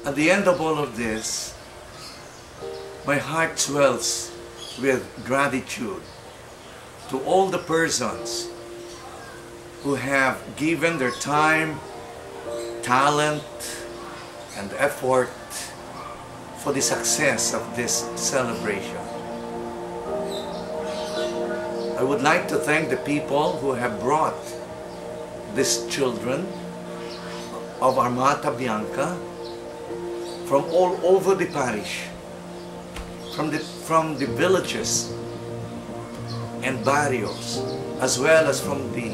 At the end of all of this, my heart swells with gratitude to all the persons who have given their time, talent, and effort for the success of this celebration. I would like to thank the people who have brought these children of Armata Bianca from all over the parish, from the villages and barrios, as well as from the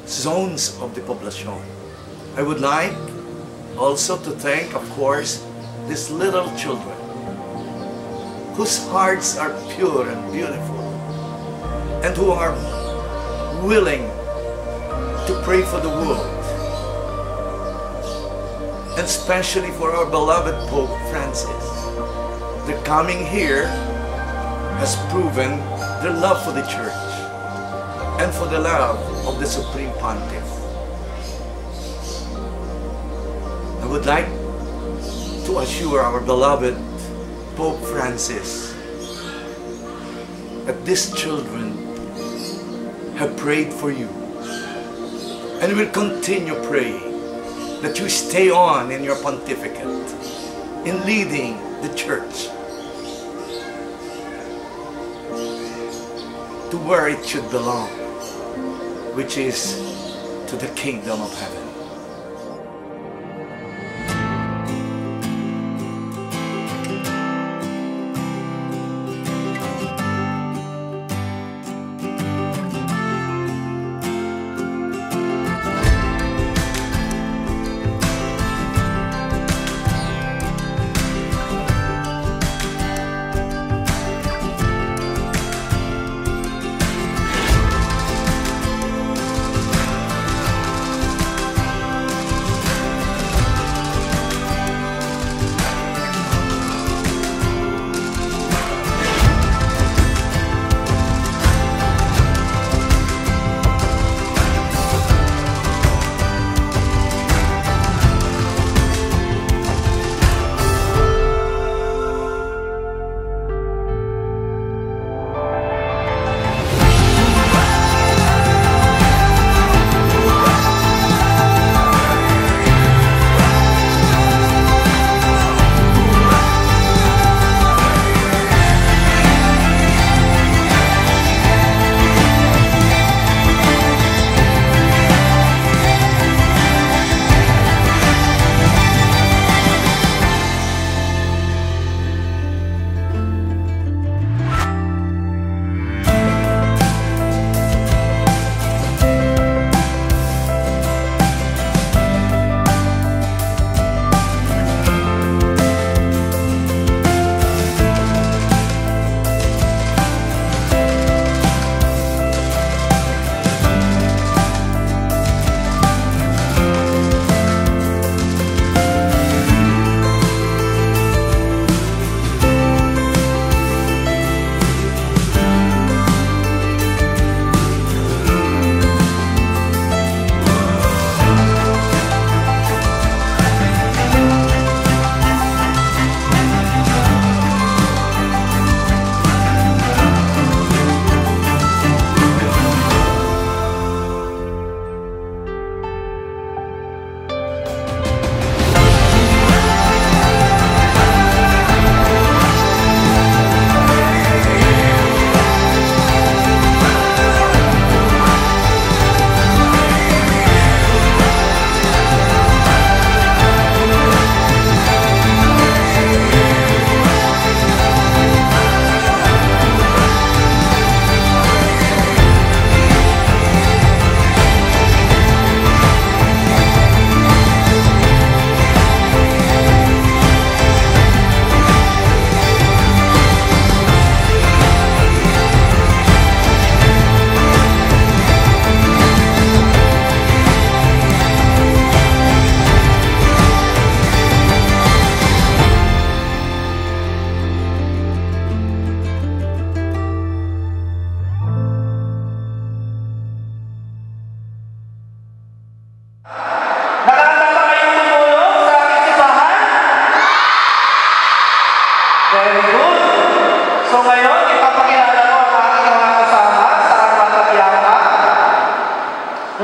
zones of the poblacion. I would like also to thank, of course, these little children whose hearts are pure and beautiful and who are willing to pray for the world, and especially for our beloved Pope Francis. Their coming here has proven their love for the Church and for the love of the Supreme Pontiff. I would like to assure our beloved Pope Francis that these children have prayed for you and will continue praying that you stay on in your pontificate, in leading the Church to where it should belong, which is to the kingdom of heaven.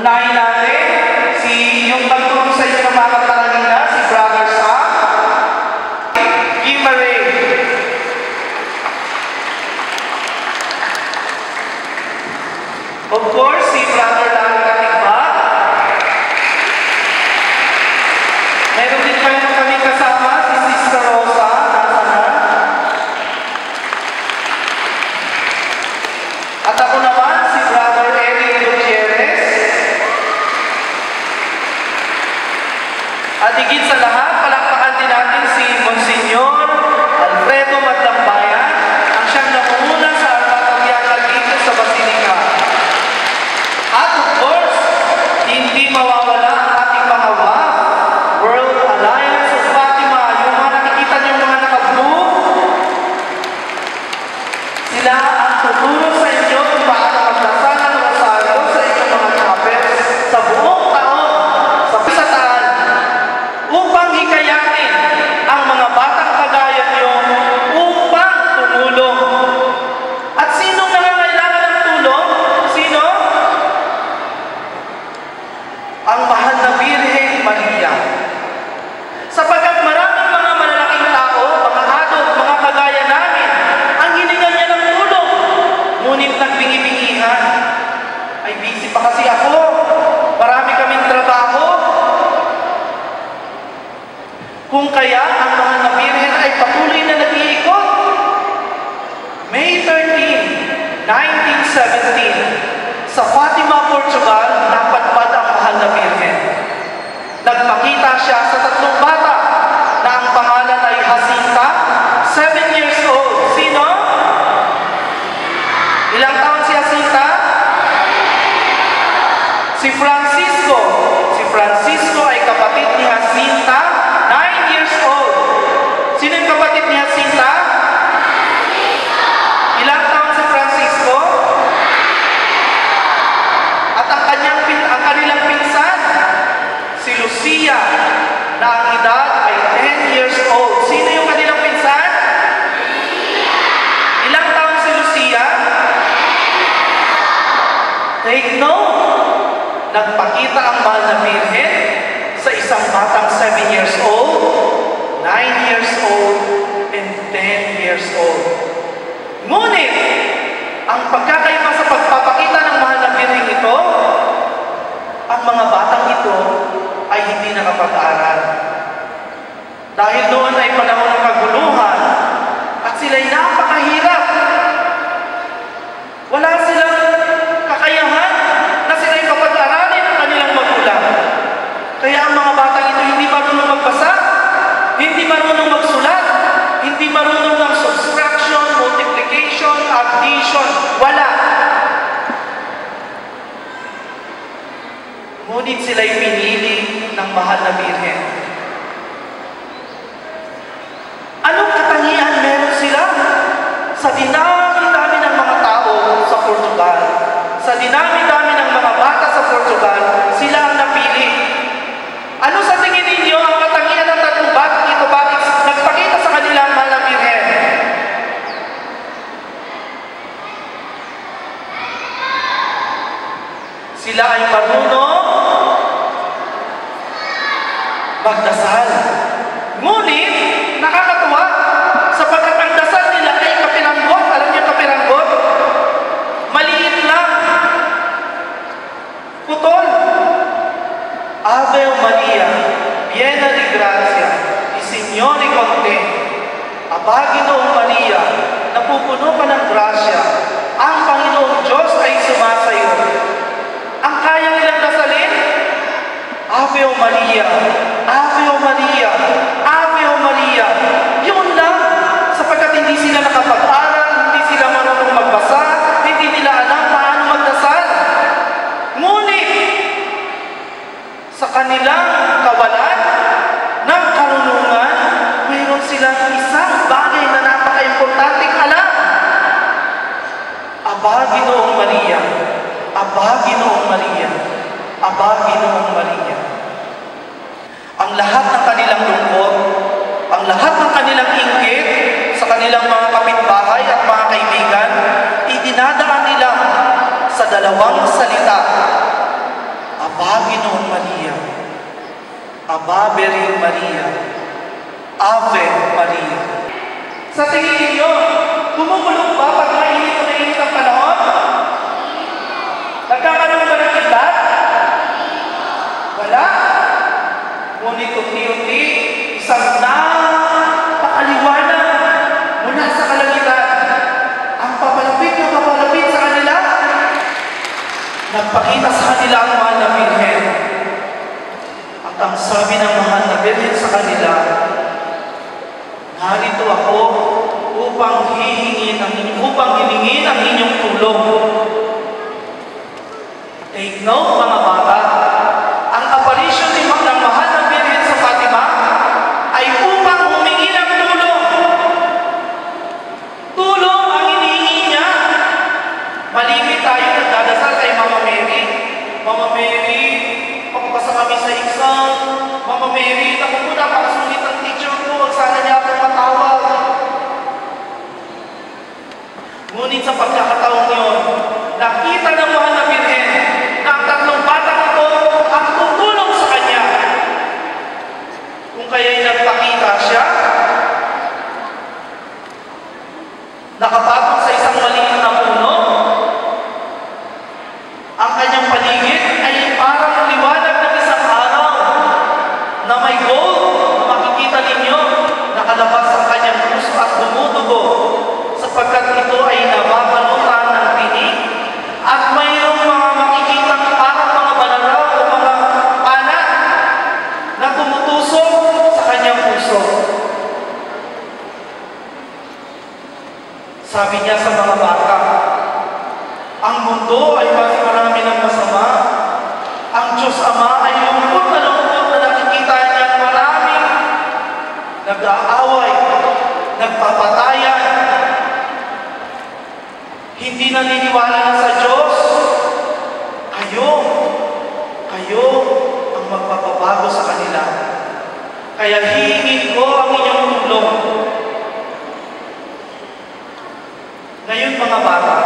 Unahin natin yung nagturo sa inyo ng mga kanina, si Brother Sam Gimaray. Of course, si Brother Larry Katigba. Meron din kami kasama, si Sister Rosa. Nasa na? At ako naman, si Brother Eric Gutierrez. At higit sa lahat, palakpakan din natin si Monsignor Alfredo Matlambayan, ang siyang namumuna sa Armata Bianca dito sa Basilica. At of course, hindi mawawala ang ating mga WAF, World Alliance of Fatima. Yung mga nakikita niyo mga naka-blue, sila ang tuturo sa inyo kung paano magdasal ng rosaryo sa inyong mga chapels sa buong taon, sa pisataan, upang hikayatin ang mga batang kagaya niyo upang tumulong. At sino nangangailangan ng tulong? Sino? Ang mahal na Birhen Maria. Sapagkat maraming mga malalaking tao, mga adult, mga kagaya namin, ang hiningan niya ng tulong. Ngunit nagbingi-bingihan. Ay, busy pa kasi ako. Marami kaming trabaho. Kung kaya, ang mahal na Birhen ay patuloy na nag-iikot. May 13, 1917, sa Fatima, Portugal, napadpad ang mahal na Birhen. Nagpakita siya sa 3 bata na ang pangalan ay Jacinta, 7 years old. Sino? Ilang taon si Jacinta? Si Francisco. Si Francisco ay kapatid ni Jacinta, 9 years old. Sino yung kapatid ni Jacinta? Ilang taon si Francisco? At ang kanilang pinsan, si Lucia, na ang edad ay 10 years old. Sino yung kanilang pinsan? Ilang taon si Lucia? Take note. Nagpakita ang mahal na Birhen sa isang batang 7 years old, 9 years old, and 10 years old. Ngunit, ang pagkakaiba sa pagpapakita ng mahal na Birhen ito, ang mga batang ito ay hindi nakapag-aral. Dahil doon ay panahon ng kaguluhan at sila'y napakahirap. Wala silang kakayahan na sila'y kapag-aralin ang kanilang magulang. Kaya ang mga batang ito hindi marunong magbasa, hindi marunong magsulat, hindi marunong ng subtraction, multiplication, addition. Wala. Ngunit sila'y pinili ng mahal na Birhen. Anong katangian meron sila? Sa dinami-dami ng mga tao sa Portugal, sa dinami-dami ng mga bata sa Portugal, sila ang napili. Ano sa tingin ninyo ang katangian ng 3 batang ito? Bakit nagpakita sa kanila ang mahal na Birhen? Sila ay marunong magdasal. Ngunit, nakakatuwa, sapagkat ang dasal nila ay kapiranggot. Alam niyo kapiranggot? Maliit lang. Putol. Ave Maria, piena di gracia, il Signore con te. Aba, Ginoong Maria, napupuno ka ng grasya. Ang Panginoong Diyos ay sumasayo. Ang kaya nilang dasalin? Ave Maria, Ave Maria, Ave Maria. Yun lang, sapagkat hindi sila nakapag-aral, hindi sila marunong magbasa, hindi nila alam paano magdasal. Ngunit, sa kanilang kawalan ng karunungan, mayroon silang isang bagay na napaka-importanting alam. Aba, Ginoong Maria, Aba, Ginoong Maria, Aba, Ginoong Maria. Ang lahat ng kanilang lungkot, ang lahat ng kanilang inggit sa kanilang mga kapitbahay at mga kaibigan, idinadaan nila sa 2 salita. Aba Virgen Maria, Ave Maria. Sa tingin ninyo, kumukulong ba pag mainit na mainit ang panahon? Nagkakaroon ba ng kidlat? Wala. Ngunit unti-unti, isang napakaliwanag mula sa kalangitan ang papalapit sa kanila. Nagpakita sa kanila ang mahal na Birhen. At ang sabi ng mahal na Birhen sa kanila, narito ako upang hilingin ang inyong tulong. Take note, mga bata, ang apparition ng mahal na Birhen sa Fatima ay upang humingi ng tulong. Tulong ang hinihingi niya. Malimit tayo nagdadasal kay Mama Mary. Mama Mary, pagpasa kami sa exam. Mama Mary, ako po napakasulit ang teacher ko. Huwag sana niya akong matawag. Ngunit sa pagkakataong yun, nakita ng mahal na Birhen na ang tatlong batang ito ang tutulong sa kanya. Kung kaya'y nagpakita siya, nakapatong sa isang maliit na puno, ang kanyang paligid ay parang liwanag ng isang araw na may gold na makikita ninyo, nakalabas ang kanyang puso at dumudugo sapagkat ito ay nababalutan ng tinig at mayroong mga makikitang parang mga balaraw o mga pana na tumutusok sa kanyang puso. Sabi niya sa mga bata, ang mundo ay marami ng masama. Ang Diyos Ama ay lungkot na nakikita niya maraming nag-aaway, nagpapatayan, hindi naniniwala na sa Diyos. Kayo ang magpapabago sa kanila. Kaya hihingin ko ang inyong tulong. Ngayon, mga bata,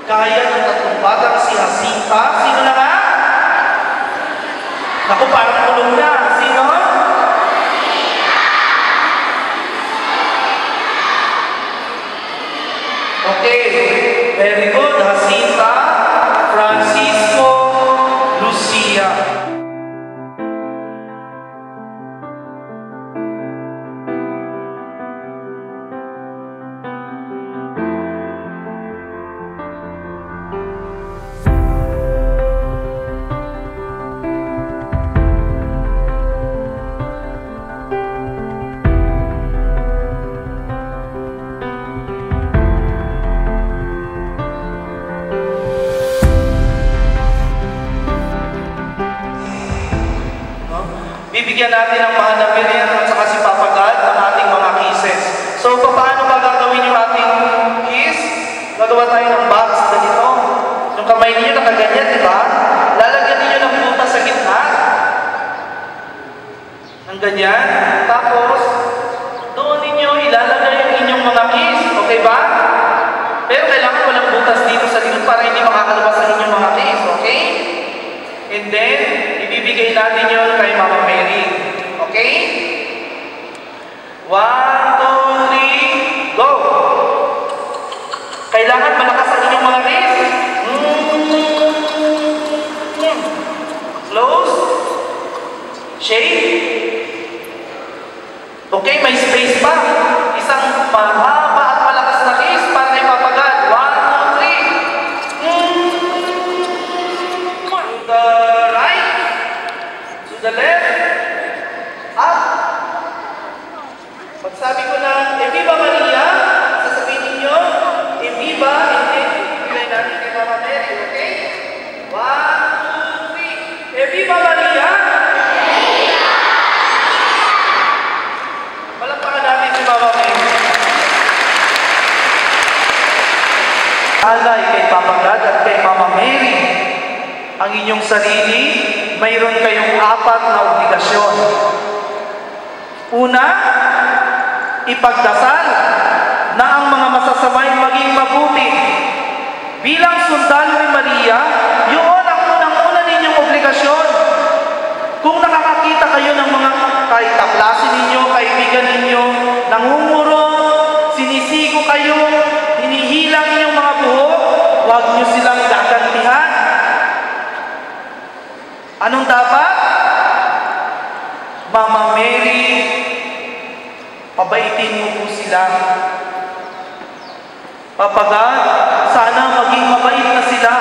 kaya ng tatlong batang si Jacinta. Sino na nga? Naku, parang tulong na. Sino? Okay. Very good. Jacinta, Francisco, Lucia. Bibigyan natin ang mahal na Birhen at saka si Papa God ng ating mga kisses. So, paano ba gagawin yung ating kiss? Gagawa tayo ng box ganito. Yung kamay niyo nakaganyan, di ba? Lalagyan niyo ng butas sa gitna. Ng ganyan. Tapos, doon ninyo ilalagay yung inyong mga kiss. Okay ba? Pero kailangan walang butas dito sa likod para hindi makakalabas ang inyong mga kiss. Okay? And then, ibibigay natin yun kay Mama Mary. Okay? 1, 2, 3, go! Kailangan malakas ang inyong mga kiss. Close. Shake. Okay, may space pa. Isang mahaba at malakas na kiss para kay Papa God. 1, 2, 3. To the right. To the left. Up. Pag sabi ko na, Eviva Maria, sasabihin ninyo, Eviva, hindi. Bilay natin kay Mama Mary, okay? 1, 2, 3. Eviva Maria. Palakpakan natin si Mama Mary. Alay kay Papa God at kay Mama Mary. Ang inyong sarili, mayroon kayong 4 na obligasyon. Una, ipagdasal na ang mga masasamay maging mabuti. Bilang sundalo ni Maria, yun ang unang-una ninyong obligasyon. Kung nakakasama nangungurot, sinisigo kayo, hinihilang inyong mga buhok, huwag niyo silang gagantihan. Anong dapat? Mama Mary, pabaitin mo po sila. Papa God, sana maging mabait na sila.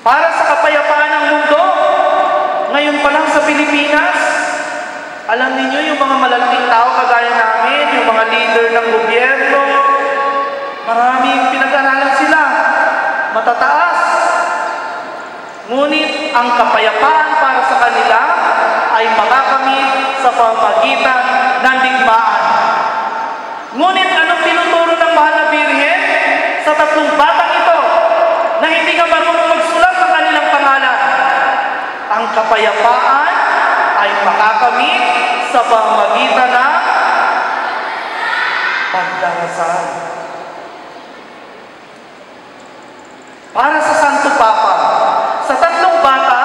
Para sa kapayapaan ng mundo, ngayon pa lang sa Pilipinas, alam niyo yung mga malalaking tao kagaya namin, yung mga leader ng gobyerno, maraming pinag-aralan sila, matataas. Ngunit ang kapayapaan para sa kanila ay makakamit sa pamamagitan ng digmaan. Ngunit anong tinuturo ng Mahal na Birhen sa tatlong batang ito na hindi ka marunong magsulat ng kanilang pangalan? Ang kapayapaan ay makakamit sa pamamagitan ng pagdarasal. Para sa Santo Papa, sa tatlong bata,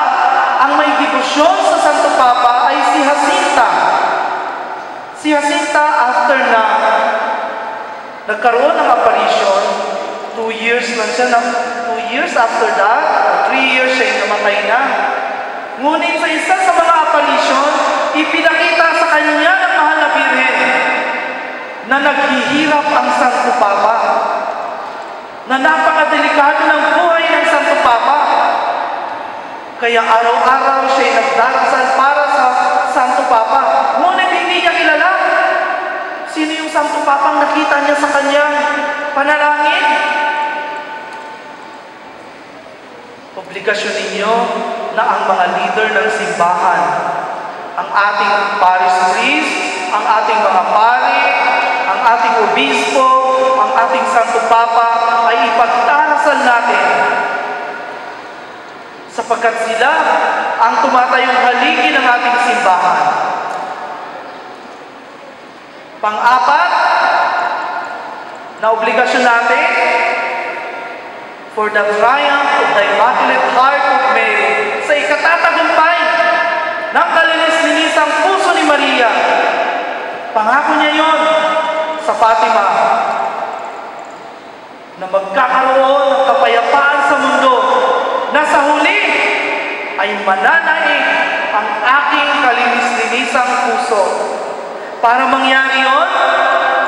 ang may debosyon sa Santo Papa ay si Jacinta. Si Jacinta, after na nagkaroon ng apparition, 2 years lang siya, 2 years after that, 3 years siya namatay na. Ngunit sa isa sa mga apparition, ipinakita sa kanya ng Mahal na Birhen na naghihirap ang Santo Papa, na napakadelikado ng buhay ng Santo Papa. Kaya araw-araw siya nagdarasal para sa Santo Papa. Ngunit hindi niya kilala sino yung Santo Papang nakita niya sa kanyang panalangin. Obligasyon ninyo na ang mga leader ng simbahan, ang ating parish priest, ang ating mga pari, ang ating obispo, ang ating Santo Papa ay ipagdarasal natin, sapagkat sila ang tumatayong haligi ng ating simbahan. Pang-apat na obligasyon natin, for the triumph of the Immaculate Heart of Mary, sa ikatatagumpay ng kalinis-linisang puso ni Maria. Pangako niya yon sa Fatima, na magkakaroon ng kapayapaan sa mundo, na sa huli ay mananaig ang aking kalinis-linisang puso. Para mangyari yon,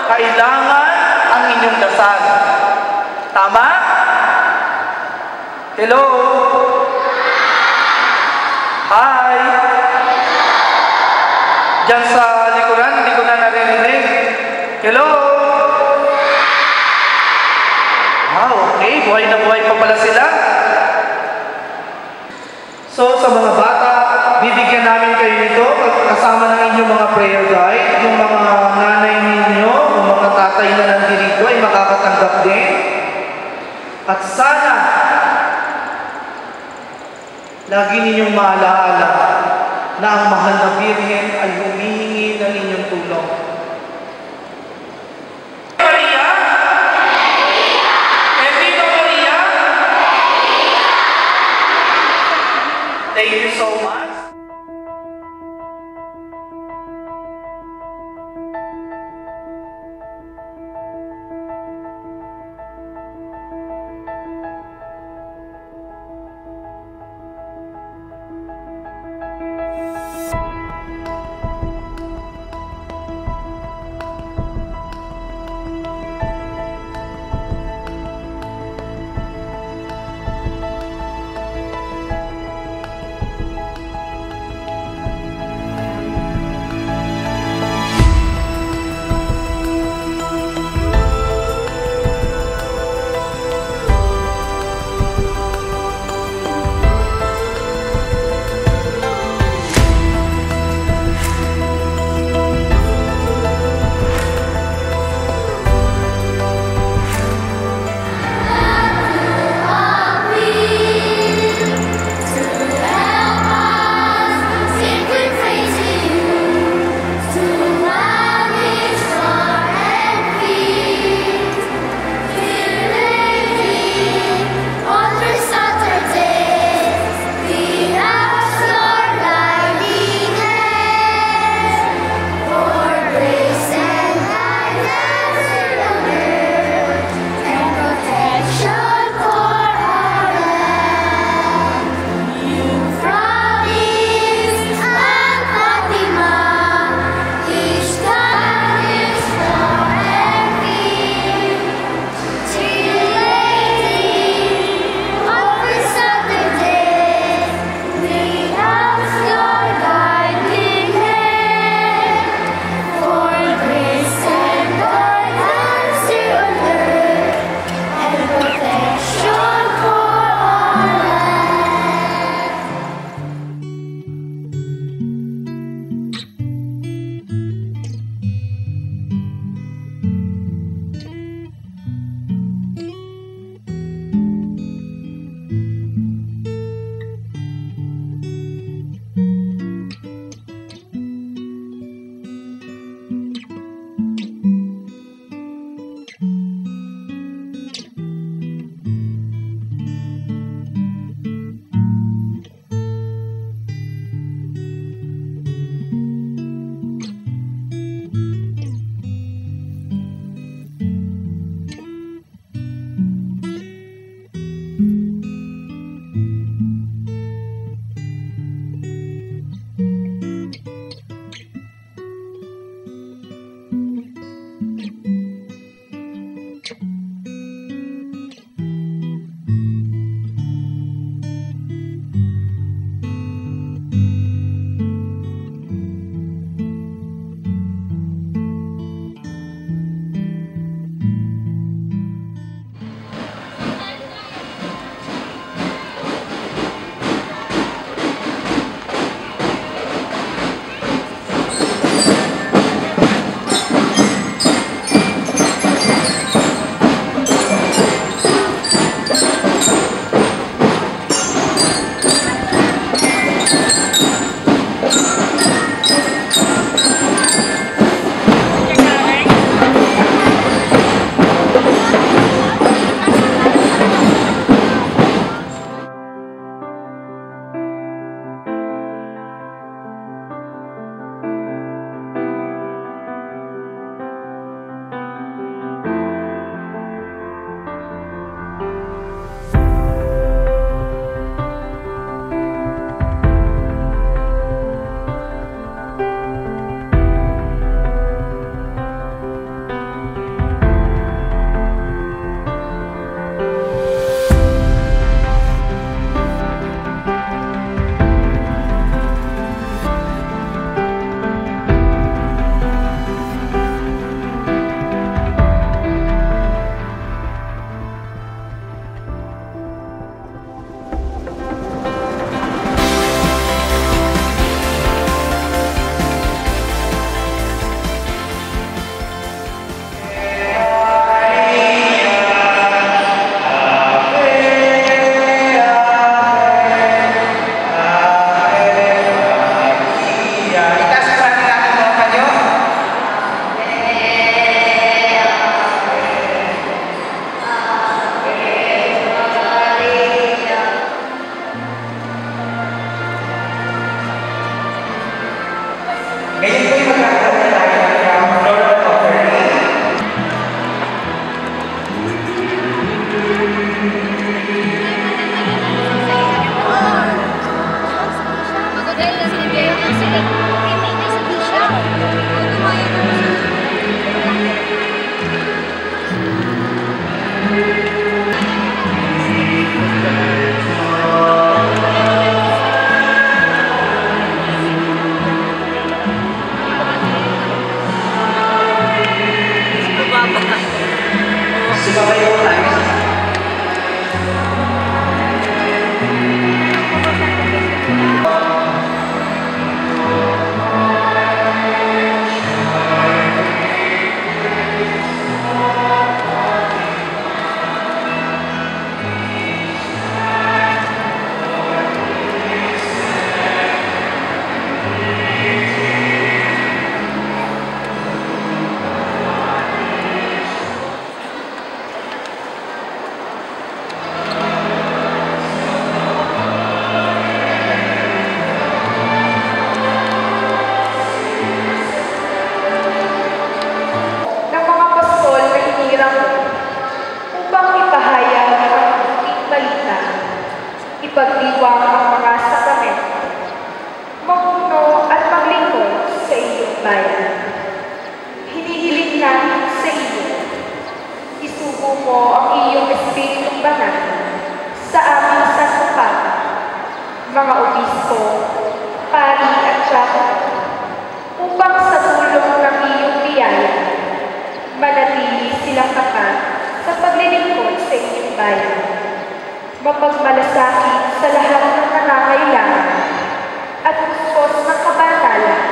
kailangan ang inyong dasal. Tama? Hello? Hi! Diyan sa likuran, hindi ko na naririnig. Hello? Okay. Buhay na buhay pa pala sila. So, sa mga bata, bibigyan namin kayo nito kasama ng inyong mga prayer guide. Yung mga nanay ninyo, yung mga tatay na nandito ay makakatanggap din. At sana, lagi ninyong maalaala na ang Mahal na Birhen ay humihingi ng inyong tulong. Maria? Bendito Maria? Thank you so much. mapagmalasakit sa lahat ng nangangailangan, at puspos ng kabanalan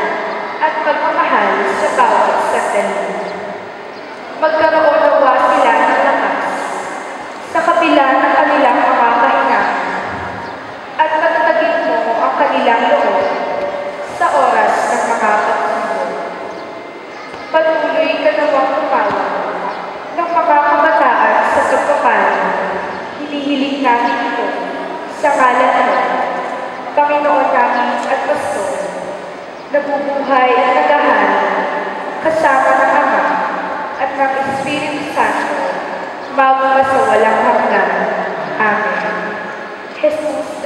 at pagmamahal sa bawat sandali. Magkaroon nawa sila ng lakas sa kabila ng kanilang mga kahinaan, at matatagin mo ang kanilang loob sa oras ng mga pagsubok. Patuloy ka nawang tumawag ng mga kabataan sa pagpapala. Hinihiling namin ito sa ngalan mo, Panginoon namin at Pastor, nabubuhay at nagahal kasama ng Ama at ng Espiritu Santo, magpa sa walang hanggan. Amen. Jesus.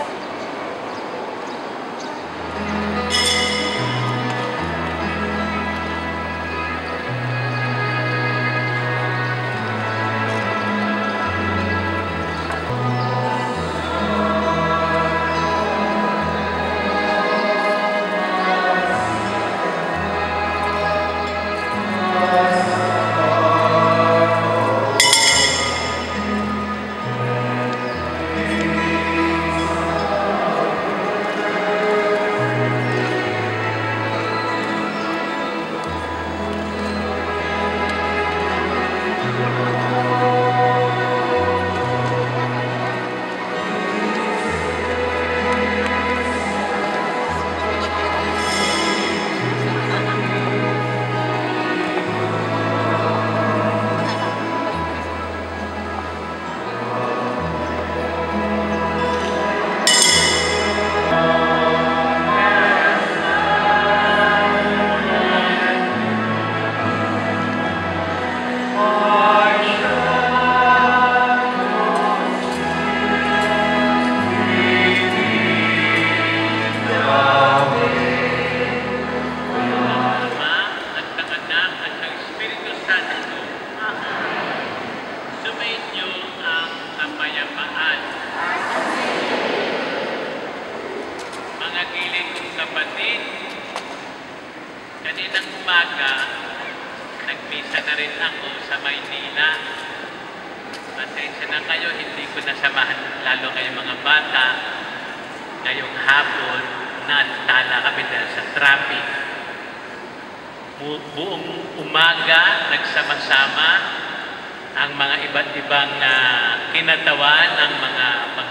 Kinatawan ang mga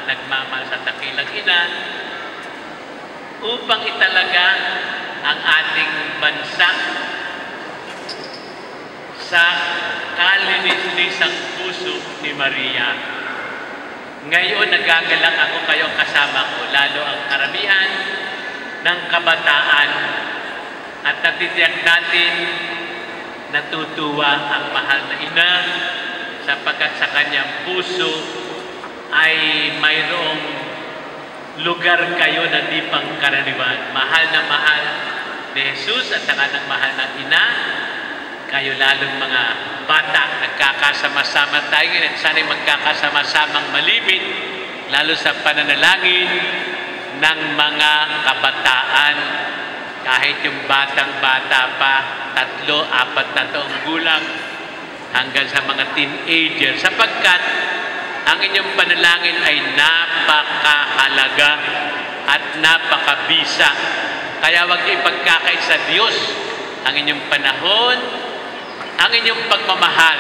nagmamahal sa dakilang ina upang italaga ang ating bansa sa kalinis-lisang puso ni Maria. Ngayon, nagagalak ako kayo kasama ko, lalo ang karamihan ng kabataan, at natitiyak natin natutuwa ang mahal na ina sapagkat sa kanyang puso ay mayroong lugar kayo na di pangkaraniwan. Mahal na mahal ni Jesus at saka ng mahal na ina, kayo lalong mga bata, nagkakasama-sama tayo at sana'y magkakasama-samang malibit, lalo sa pananalangin ng mga kabataan, kahit yung batang-bata pa, 3, 4 na taong gulang, hanggang sa mga teenager, sapagkat ang inyong panalangin ay napakahalaga at napakabisa. Kaya huwag niyo ipagkakait sa Diyos ang inyong panahon, ang inyong pagmamahal,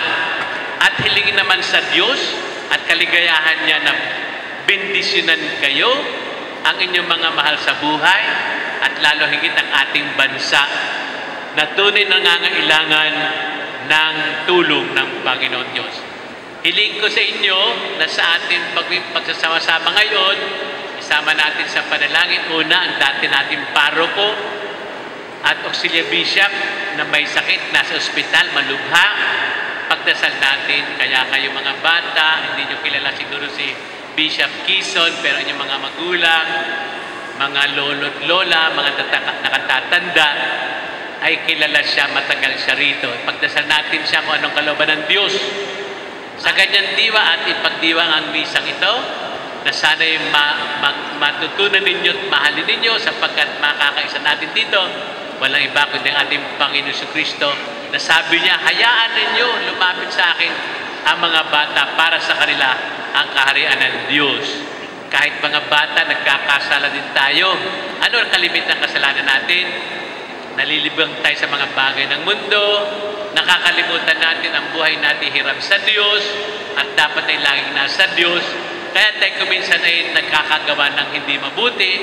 at hilingin naman sa Diyos at kaligayahan niya na bendisyonan kayo, ang inyong mga mahal sa buhay, at lalo higit ang ating bansa na tunay nangangailangan ng tulong ng Panginoon Diyos. Hiling ko sa inyo na sa ating pagsasama-sama ngayon, isama natin sa panalangin una ang dati nating paroko at auxiliary bishop na may sakit, nasa ospital, malubha. Pagdasal natin, kaya kayo mga bata, hindi nyo kilala siguro si Bishop Kison, pero inyong mga magulang, mga lolo't lola, mga nakatatanda, ay kilala siya, matagal siya rito. Pagdasal natin siya kung anong kalooban ng Diyos sa ganyang diwa at ipagdiwa ang misang ito, na sana'y matutunan ninyo at mahalin ninyo sapagkat makakaisa natin dito. Walang iba kundi ang ating Panginoon Kristo na sabi niya, hayaan ninyo lumapit sa akin ang mga bata para sa kanila ang kaharian ng Diyos. Kahit mga bata, nagkakasala din tayo. Ano ang kalimit ng kasalanan natin? Nalilibang tayo sa mga bagay ng mundo, nakakalimutan natin ang buhay natin hirap sa Diyos, at dapat ay laging nasa Diyos. Kaya tayo kuminsan ay nagkakagawa ng hindi mabuti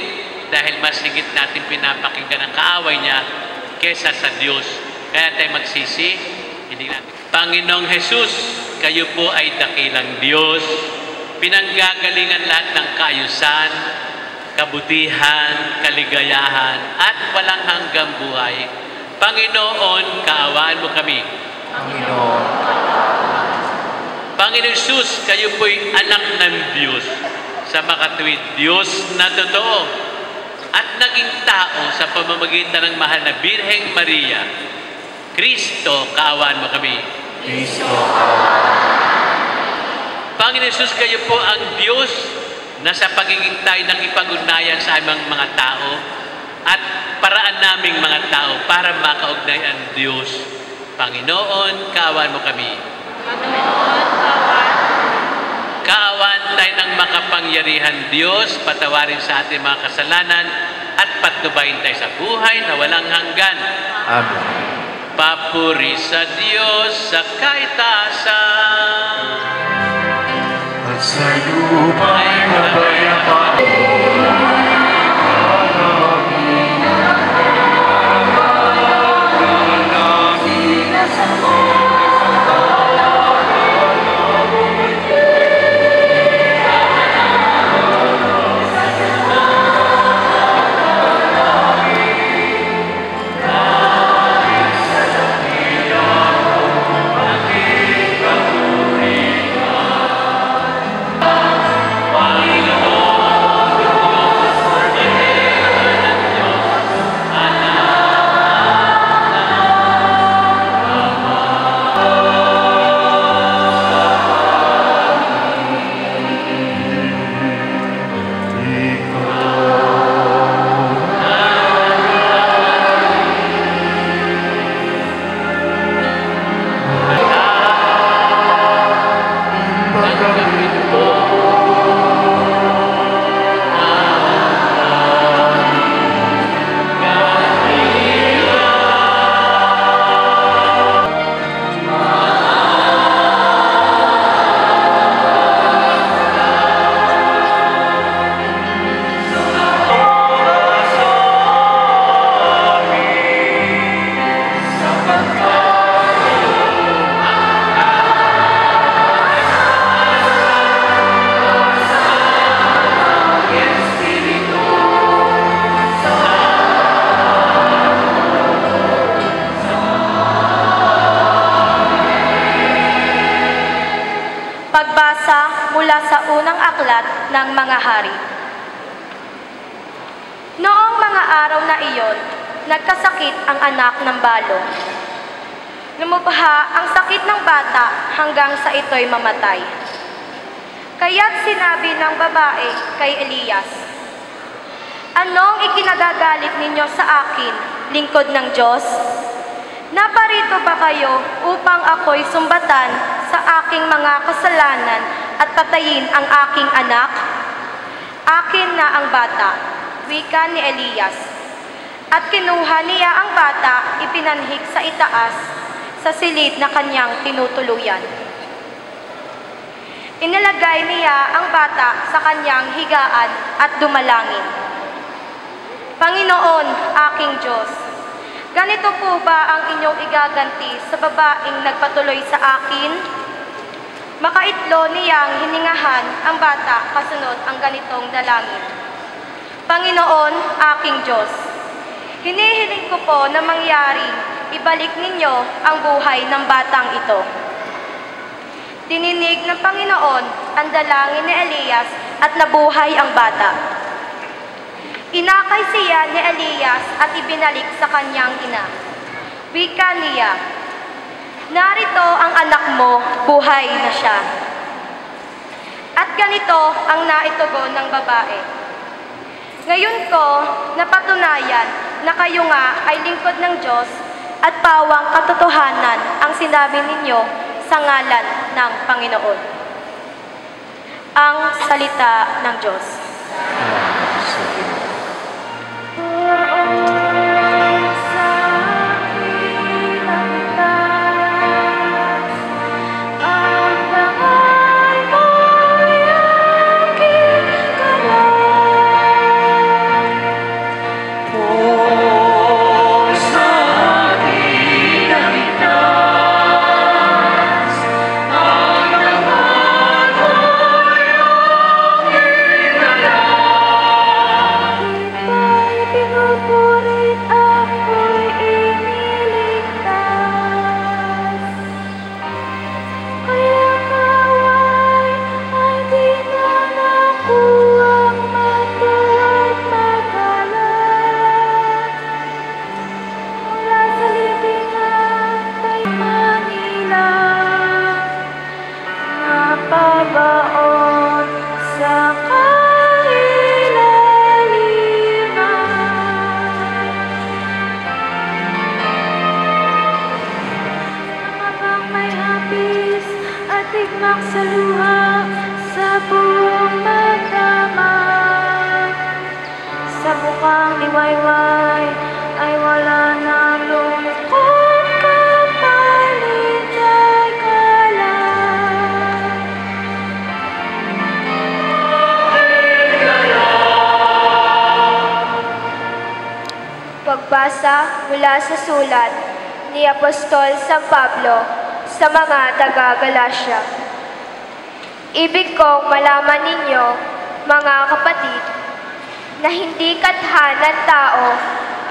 dahil mas higit natin pinapakinggan ang kaaway niya kesa sa Diyos. Kaya tayo magsisi, hindi natin. Panginoong Jesus, kayo po ay dakilang Diyos, pinanggagalingan lahat ng kaayusan, kabutihan, kaligayahan, at walang hanggang buhay. Panginoon, kaawaan mo kami. Panginoon Jesus, kayo po'y anak ng Diyos, sa makatuwid Diyos na totoo, at naging tao sa pamamagitan ng mahal na Birheng Maria. Kristo, kaawaan mo kami. Kristo, Panginoon Jesus, kayo po ang Diyos na sa pagiging tayo ng ipag-ugnayan sa aming mga tao at paraan naming mga tao para makaugnay ang Diyos. Panginoon, kaawaan mo kami. Panginoon, kaawaan. Kaawaan tayo ng makapangyarihan Diyos, patawarin sa ating mga kasalanan at patnubayin tayo sa buhay na walang hanggan. Amen. Papuri sa Diyos sa kaitaasan. At sa lupa'y kapayapaan. Pagbasa mula sa unang aklat ng mga hari. Noong mga araw na iyon, nagkasakit ang anak ng balong. Lumubha ang sakit ng bata hanggang sa ito'y mamatay. Kaya't sinabi ng babae kay Elias, "Anong ikinagagalit ninyo sa akin, lingkod ng Diyos? Naparito ba kayo upang ako'y sumbatan sa aking mga kasalanan at patayin ang aking anak? Akin na ang bata," wika ni Elias. At kinuha niya ang bata, ipinanhik sa itaas, sa silid na kanyang tinutuluyan. Inilagay niya ang bata sa kanyang higaan at dumalangin. "Panginoon, aking Diyos, ganito po ba ang inyong igaganti sa babaeng nagpatuloy sa akin?" Makaitlo niyang hiningahan ang bata kasunod ang ganitong dalangin. "Panginoon, aking Diyos, hinihiling ko po na mangyari, ibalik ninyo ang buhay ng batang ito." Dininig ng Panginoon ang dalangin ni Elias at nabuhay ang bata. Inakay siya ni Elias at ibinalik sa kanyang ina. Wika niya, "Narito ang anak mo, buhay na siya." At ganito ang naitugon ng babae, "Ngayon ko napatunayan na kayo nga ay lingkod ng Diyos at pawang katotohanan ang sinabi ninyo sa ngalan ng Panginoon." Ang salita ng Diyos. Salamat sa Diyos. Sa luha, sa buong magdamag, sa mukhang liwayway ay wala na lungkot, kapalit ay kalat. Pagbasa mula sa sulat ni Apostol San Pablo sa mga taga-Galacia. Ibig kong malaman ninyo, mga kapatid, na hindi kathan ng tao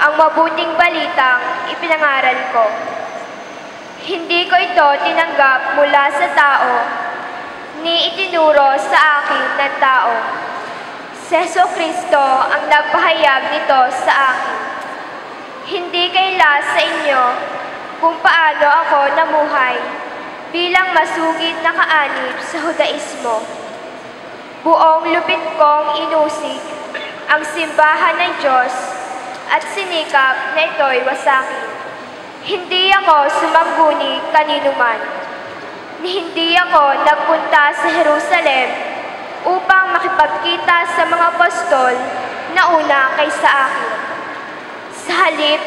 ang mabuting balitang ipinangaral ko. Hindi ko ito tinanggap mula sa tao, ni itinuro sa akin ng tao. Si Jesucristo ang nagpahayag nito sa akin. Hindi kaila sa inyo kung paano ako namuhay bilang masugid na kaanib sa Judaismo. Buong lupit kong inusig ang simbahan ng Diyos at sinikap na ito'y wasakin. Hindi ako sumangguni kaninuman. Hindi ako nagpunta sa Jerusalem upang makipagkita sa mga apostol na una kaysa akin. Sa halip,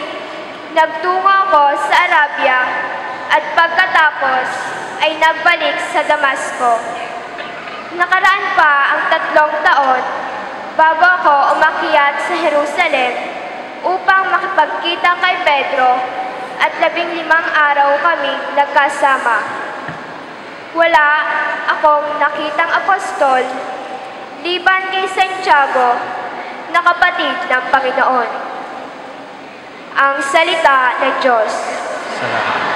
nagtungo ako sa Arabia at pagkatapos ay nagbalik sa Damasco. Nakaraan pa ang 3 taon bago ako umakyat sa Jerusalem upang makipagkita kay Pedro at 15 araw kaming nagkasama. Wala akong nakitang apostol liban kay Santiago na kapatid ng Panginoon. Ang salita ng Diyos. Salamat.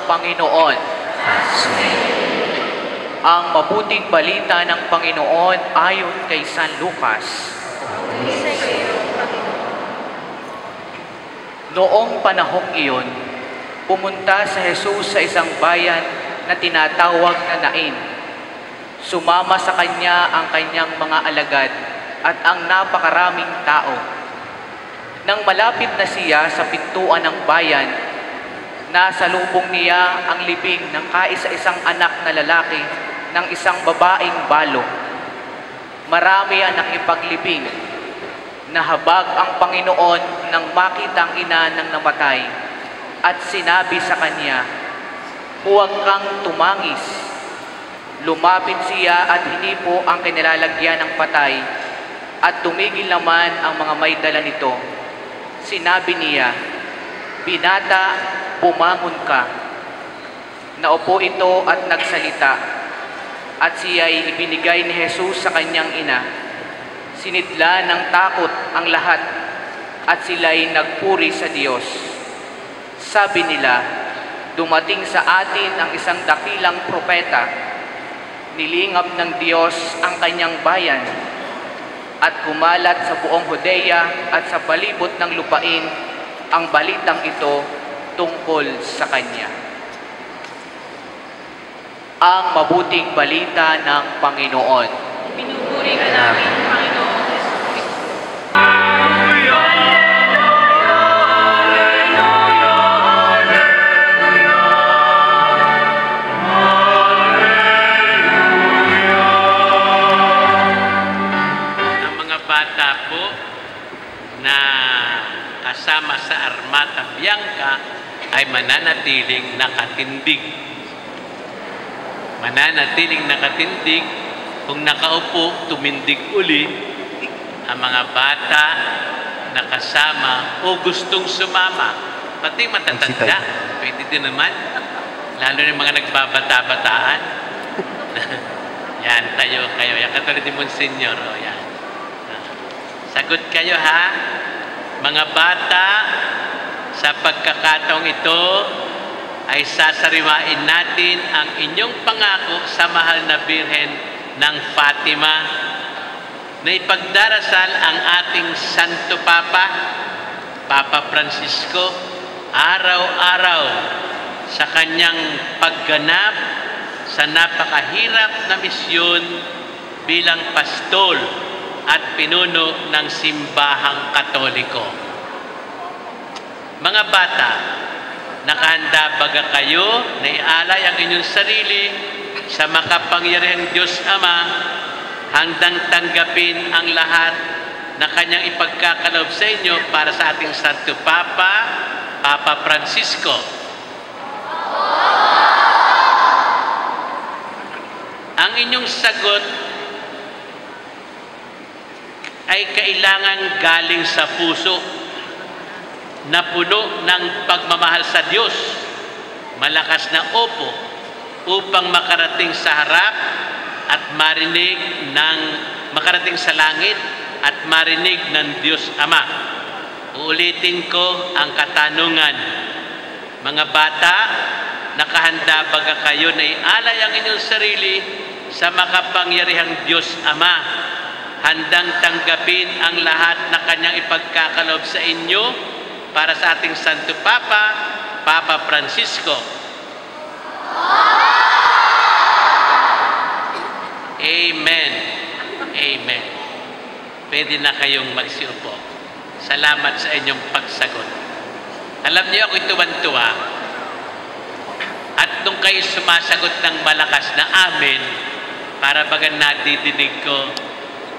Panginoon. Ang mabuting balita ng Panginoon ayon kay San Lucas. Noong panahong iyon, pumunta si Jesus sa isang bayan na tinatawag na Nain. Sumama sa kanya ang kanyang mga alagad at ang napakaraming tao. Nang malapit na siya sa pintuan ng bayan, nasa lubong niya ang libing ng kaisa-isang anak na lalaki ng isang babaeng balo. Marami ang nakipaglibing. Nahabag ang Panginoon nang makita ang ina ng namatay at sinabi sa kanya, "Huwag kang tumangis." Lumapit siya at hinipo ang kinilalagyan ng patay at tumigil naman ang mga may dala nito. Sinabi niya, "Binata, bumangon ka." Naupo ito at nagsalita, at siya'y ibinigay ni Jesus sa kanyang ina. Sinidla ng takot ang lahat, at sila'y nagpuri sa Diyos. Sabi nila, "Dumating sa atin ang isang dakilang propeta. Nilingap ng Diyos ang kanyang bayan, at kumalat sa buong Judea at sa palibot ng lupain ang balitang ito tungkol sa Kanya. Ang mabuting balita ng Panginoon. Pinupuri ka namin, Panginoon Jesucristo. Ang mga bata po na kasama sa Armata Bianca ay mananatiling nakatindig. Mananatiling nakatindig. Kung nakaupo, tumindig uli. Ang mga bata na kasama o gustong sumama, pati matatanda, pwede din naman. Lalo na yung mga nagbabata-bataan. Yan, tayo kayo. Yan, katulad ni Monsignor. O, yan. Sagot kayo, ha? Mga bata, sa pagkakataong ito, ay sasariwain natin ang inyong pangako sa mahal na Birhen ng Fatima na ipagdarasal ang ating Santo Papa, Papa Francisco, araw-araw sa kanyang pagganap sa napakahirap na misyon bilang pastol at pinuno ng simbahang Katoliko. Mga bata, nakahanda baga kayo na ialay ang inyong sarili sa makapangyarihang Diyos Ama handang tanggapin ang lahat na kanyang ipagkakalob sa inyo para sa ating Santo Papa, Papa Francisco? Ang inyong sagot ay kailangan galing sa puso na puno ng pagmamahal sa Diyos, malakas na opo upang makarating sa harap at makarating sa langit at marinig ng Diyos Ama. Uulitin ko ang katanungan. Mga bata, nakahanda baga kayo na ialay ang inyong sarili sa makapangyarihang Diyos Ama, handang tanggapin ang lahat na kanyang ipagkakalob sa inyo para sa ating Santo Papa, Papa Francisco? Amen. Amen. Pwede na kayong magsiupo. Salamat sa inyong pagsagot. Alam niyo, ako'y tuwan-tuwa. At nung kayo sumasagot ng malakas na amen, para bagang nadidinig ko,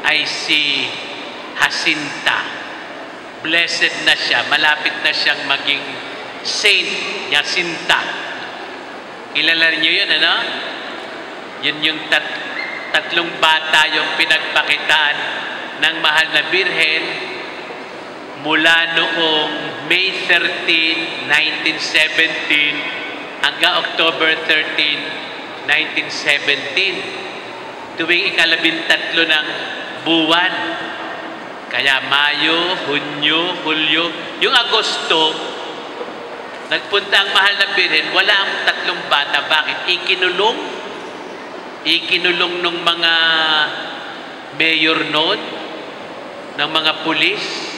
ay si Jacinta. Blessed na siya. Malapit na siyang maging Saint Jacinta. Kilala niyo yun, ano? Yun yung tatlong bata yung pinagpakitaan ng mahal na Birhen mula noong May 13, 1917 hanggang October 13, 1917. Tuwing ika-13 ng buwan. Kaya Mayo, Hunyo, Hulyo, yung Agosto, nagpunta ang mahal na Birhen, wala ang tatlong bata. Bakit? Ikinulong ng mga mayor noon, ng mga pulis.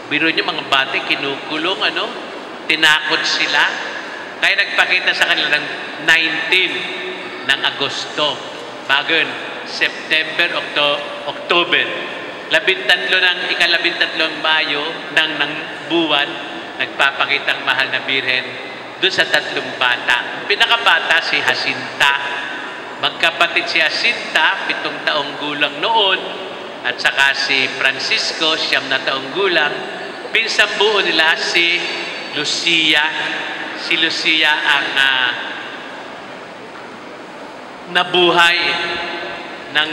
Biro niyo, mga bata, kinukulong, tinakot sila. Kaya nagpakita sa kanila ng 19 ng Agosto. Bago yun, September, October. Ika-13 Mayo ng buwan, nagpapakita ang mahal na Birhen doon sa tatlong bata. Pinakabata si Jacinta. Magkapatid si Jacinta, 7 taong gulang noon, at saka si Francisco, 9 na taong gulang. Pinsang buo nila si Lucia. Si Lucia ang nabuhay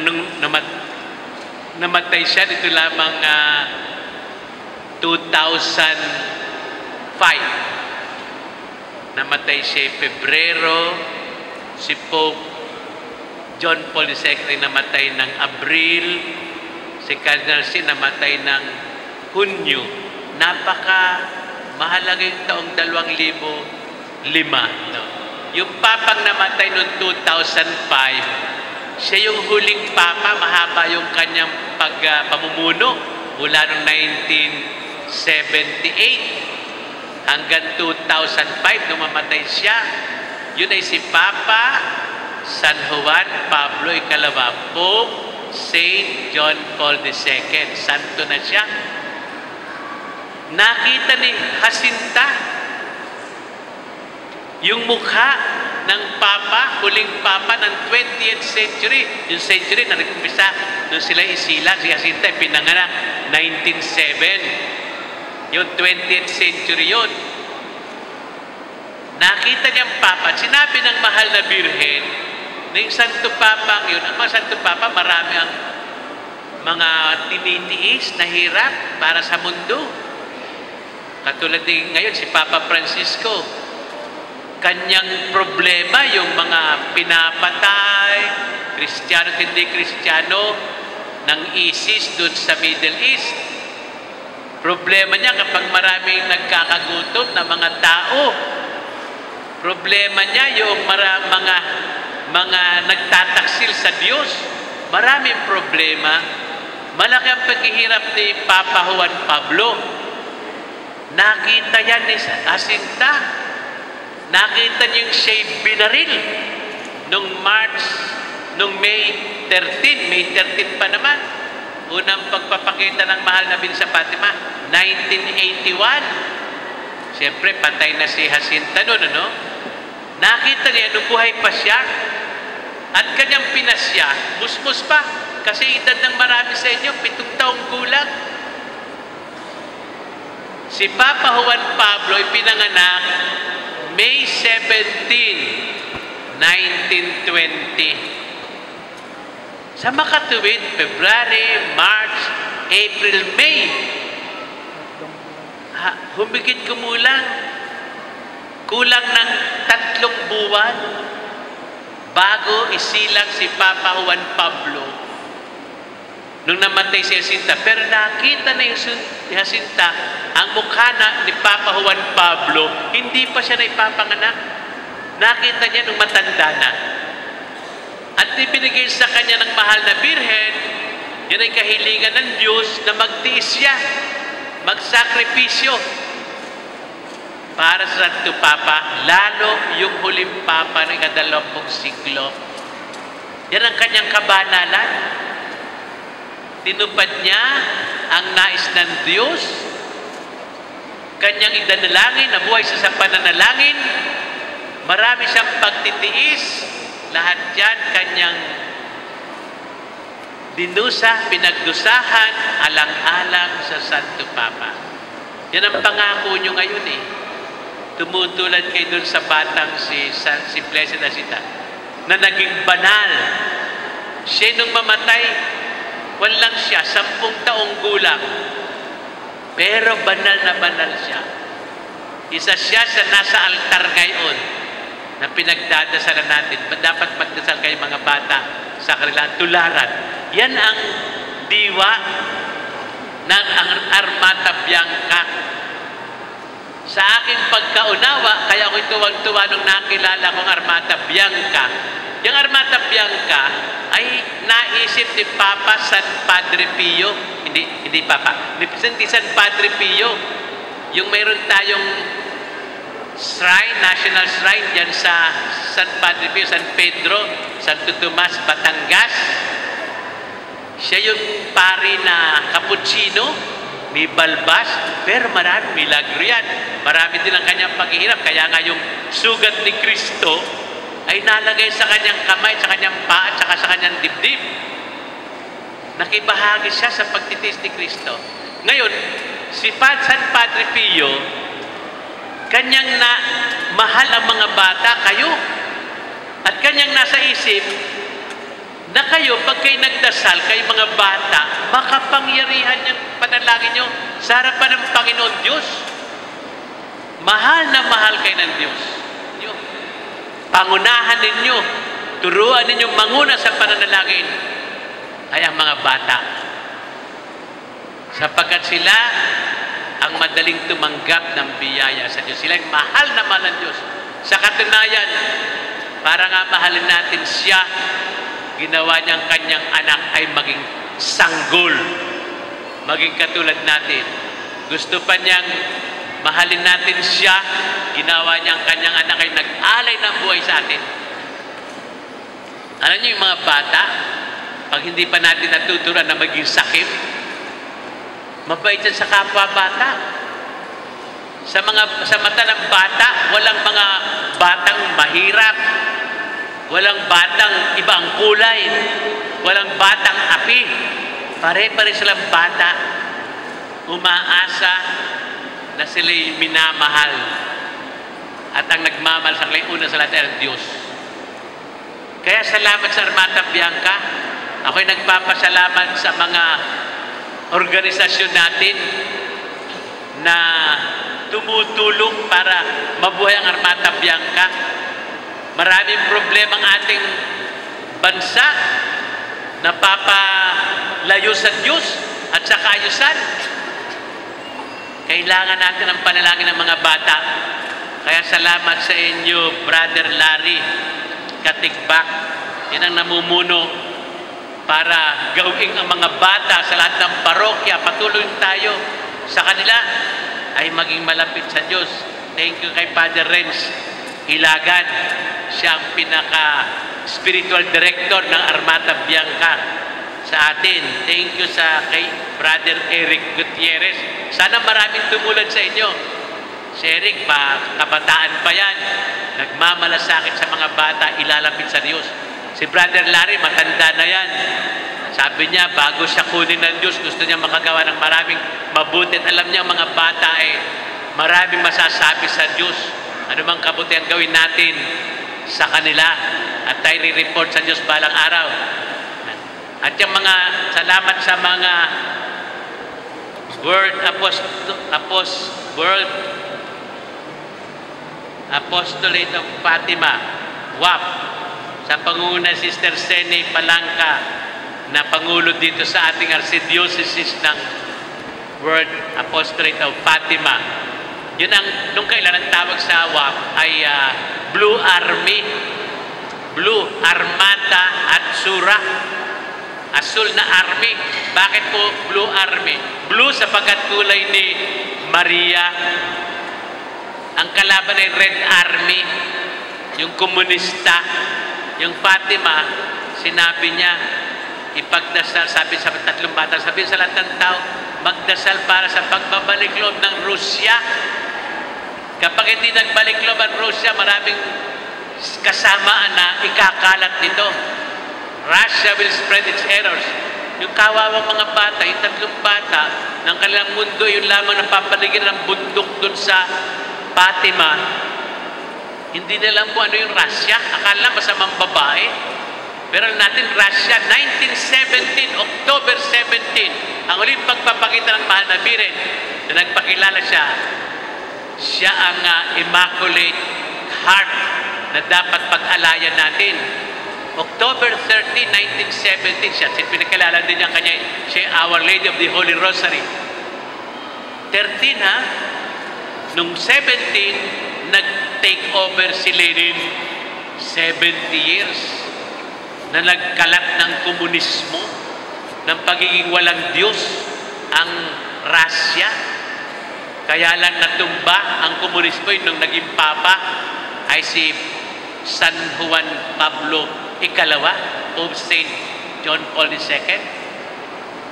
nung namatay siya dito lamang 2005. Namatay siya Pebrero. Si Pope John Paul II namatay ng Abril. Si Cardinal C namatay ng Hunyo. Napaka mahalaga yung taong 2005. No? Yung papang namatay noong 2005, siya yung huling papa, mahaba yung kanyang pamumuno mula noong 1978 hanggang 2005 nung mamatay siya. Yun ay si Papa San Juan Pablo Ikalawa, Pope Saint John Paul II. Santo na siya. Nakita ni Jacinta yung mukha ng Papa, huling Papa ng 20th century. Yung century na nag-umpisa nung sila isilang, si Jacinta pinanganak 1907. Yung 20th century yun. Nakita niyang Papa, sinabi ng mahal na Birhen, na yung Santo Papa yun, ang mga Santo Papa, marami ang mga tinitiis na hirap para sa mundo. Katulad din ngayon, si Papa Francisco, kanyang problema yung mga pinapatay, Kristiyano at hindi Kristiyano, ng ISIS doon sa Middle East. Problema niya kapag maraming nagkakagutom na mga tao. Problema niya yung mga nagtataksil sa Diyos. Maraming problema. Malaki ang paghihirap ni Papa Juan Pablo. Nakita yan ni Jacinta. Nakita niyang siya'y binaril nung May 13. May 13 pa naman. Unang pagpapakita ng mahal na Bin sa Fatima, 1981. Siyempre, patay na si Jacinta noon, ano? Nakita niya, nung buhay pa siya, at kanyang pinasya, musmus pa, kasi edad ng marami sa inyo, 7 taong gulang. Si Papa Juan Pablo ay pinanganak May 17, 1920. Sa makatuwid, February, March, April, May, humigit kumulang, kulang ng 3 buwan bago isilang si Papa Juan Pablo nung namatay si Jacinta. Pero nakita na yung Jacinta, ang mukha ni Papa Juan Pablo, hindi pa siya na ipapanganak. Nakita niya nung matanda na. At ibinigay sa kanya ng mahal na Birhen, yun ay kahilingan ng Diyos na magtiis siya, magsakripisyo para sa Santo Papa, lalo yung huling Papa ng 20 siglo. Yan ang kanyang kabanalan. Tinupad niya ang nais ng Diyos, kanyang idanalangin, nabuhay siya sa pananalangin, marami siyang pagtitiis, lahat yan kanyang dinusa, pinagdusahan, alang-alang sa Santo Papa. Yan ang pangako nyo ngayon eh. Tumutulad kayo dun sa batang si Blessed Jacinta na naging banal. Siya nung mamatay, walang siya, 10 taong gulang. Pero banal na banal siya. Isa siya sa nasa altar ngayon na pinagdadasalan natin. Dapat magdasal kayo mga bata sa kanilang tularan. Yan ang diwa ng Armata Bianca. Sa aking pagkaunawa, kaya ako'y tuwang-tuwa nung nakilala kong Armata Bianca. Yung Armata Bianca ay naisip ni Papa San Padre Pio, hindi Papa, ni San Padre Pio, yung mayroon tayong shrine, national shrine dyan sa San Padre Pio, San Pedro, Santo Tomas, Batangas. Siya yung pari na cappuccino, may balbas, pero marami milagro yan. Marami din ang kanyang paghihirap, kaya nga yung sugat ni Kristo ay nalagay sa kanyang kamay, sa kanyang paa, at saka sa kanyang dibdib. Nakibahagi siya sa pagtitiis ni Kristo. Ngayon, si San Padre Pio, kanyang na mahal ang mga bata, kayo. At kanyang nasa isip, na kayo, pag kayo nagdasal, kayo mga bata, makapangyarihan yung panalangin nyo sa harapan ng Panginoon Diyos. Mahal na mahal kayo ng Diyos. Pangunahan ninyo, turuan ninyo manguna sa pananalangin ay ang mga bata. Sapagkat sila ang madaling tumanggap ng biyaya sa Diyos. Sila ay mahal na mahal ng Diyos. Sa katunayan, para nga mahalin natin siya, ginawa niyang kanyang anak ay maging sanggol, maging katulad natin. Gusto pa niyang Mahalin natin siya. Ginawa niya ang kanyang anak ay nag-alay ng buhay sa atin. Alam niyo yung mga bata, pag hindi pa natin natuturuan na maging sakip, mabait yan sa kapwa bata. Sa mata ng bata, walang mga batang mahirap, walang batang ibang kulay, walang batang api. Pare-pare silang bata, umaasa na sila'y minamahal. At ang nagmamahal sa kanila, una sa lahat ay ang Diyos. Kaya salamat sa Armata Bianca. Ako'y nagpapasalamat sa mga organisasyon natin na tumutulong para mabuhay ang Armata Bianca. Maraming problema ang ating bansa, napapalayo sa Diyos at sa kaayusan. Kailangan natin ang panalangin ng mga bata. Kaya salamat sa inyo, Brother Larry Katigbak. Yan ang namumuno para gawing ang mga bata sa lahat ng parokya. Patuloy tayo sa kanila ay maging malapit sa Diyos. Thank you kay Father Renz Ilagan. Siya ang pinaka-spiritual director ng Armata Bianca sa atin. Thank you kay Brother Eric Gutierrez. Sana maraming tumulad sa inyo. Si Eric, kabataan pa yan. Nagmamalasakit sa mga bata, ilalapit sa Diyos. Si Brother Larry, matanda na yan. Sabi niya, bago siya kunin ng Diyos, gusto niya makagawa ng maraming mabuti. At alam niya, mga bata maraming masasabi sa Diyos. Ano mang kabutihan gawin natin sa kanila. At tayo report sa Diyos balang araw. At yung mga, salamat sa mga World Apostolate of Fatima, WAP, sa pangunguna Sister Sene Palangka, na Pangulo dito sa ating Archdiocese ng World Apostolate of Fatima. Yun ang, nung kailan ang tawag sa WAP ay Blue Army, Blue Armata at Sura. Asul na army. Bakit po Blue Army? Blue sapagkat kulay ni Maria. Ang kalaban ay Red Army, yung komunista. Yung Fatima, sinabi niya, ipagdasal, sabi sa tatlong bata, sabi sa lahat ng tao, magdasal para sa pagbabalik loob ng Rusya. Kapag hindi nagbalik loob ang Rusya, maraming kasamaan na ikakalat nito. Russia will spread its errors. Yung kawawang mga bata, yung tatlong bata, ng kanilang mundo, yung lamang napapaligid ng bundok dun sa Fatima, hindi nila alam kung ano yung Russia. Akala masamang babae. Pero natin, Russia, 1917, October 17, ang uling pagpapakita ng mahal na Biren, na nagpakilala siya, siya ang Immaculate Heart na dapat pag-alayan natin. October 13, 1917 siya. Pinakilala din niya kanya, siya Our Lady of the Holy Rosary. 13 ha? Nung 17, nag-take over si Lenin. 70 years na nagkalat ng komunismo, ng pagiging walang Diyos ang Russia. Kaya lang natumba ang komunismo nung naging papa ay si San Juan Pablo Ikalawa, Pope St. John Paul II.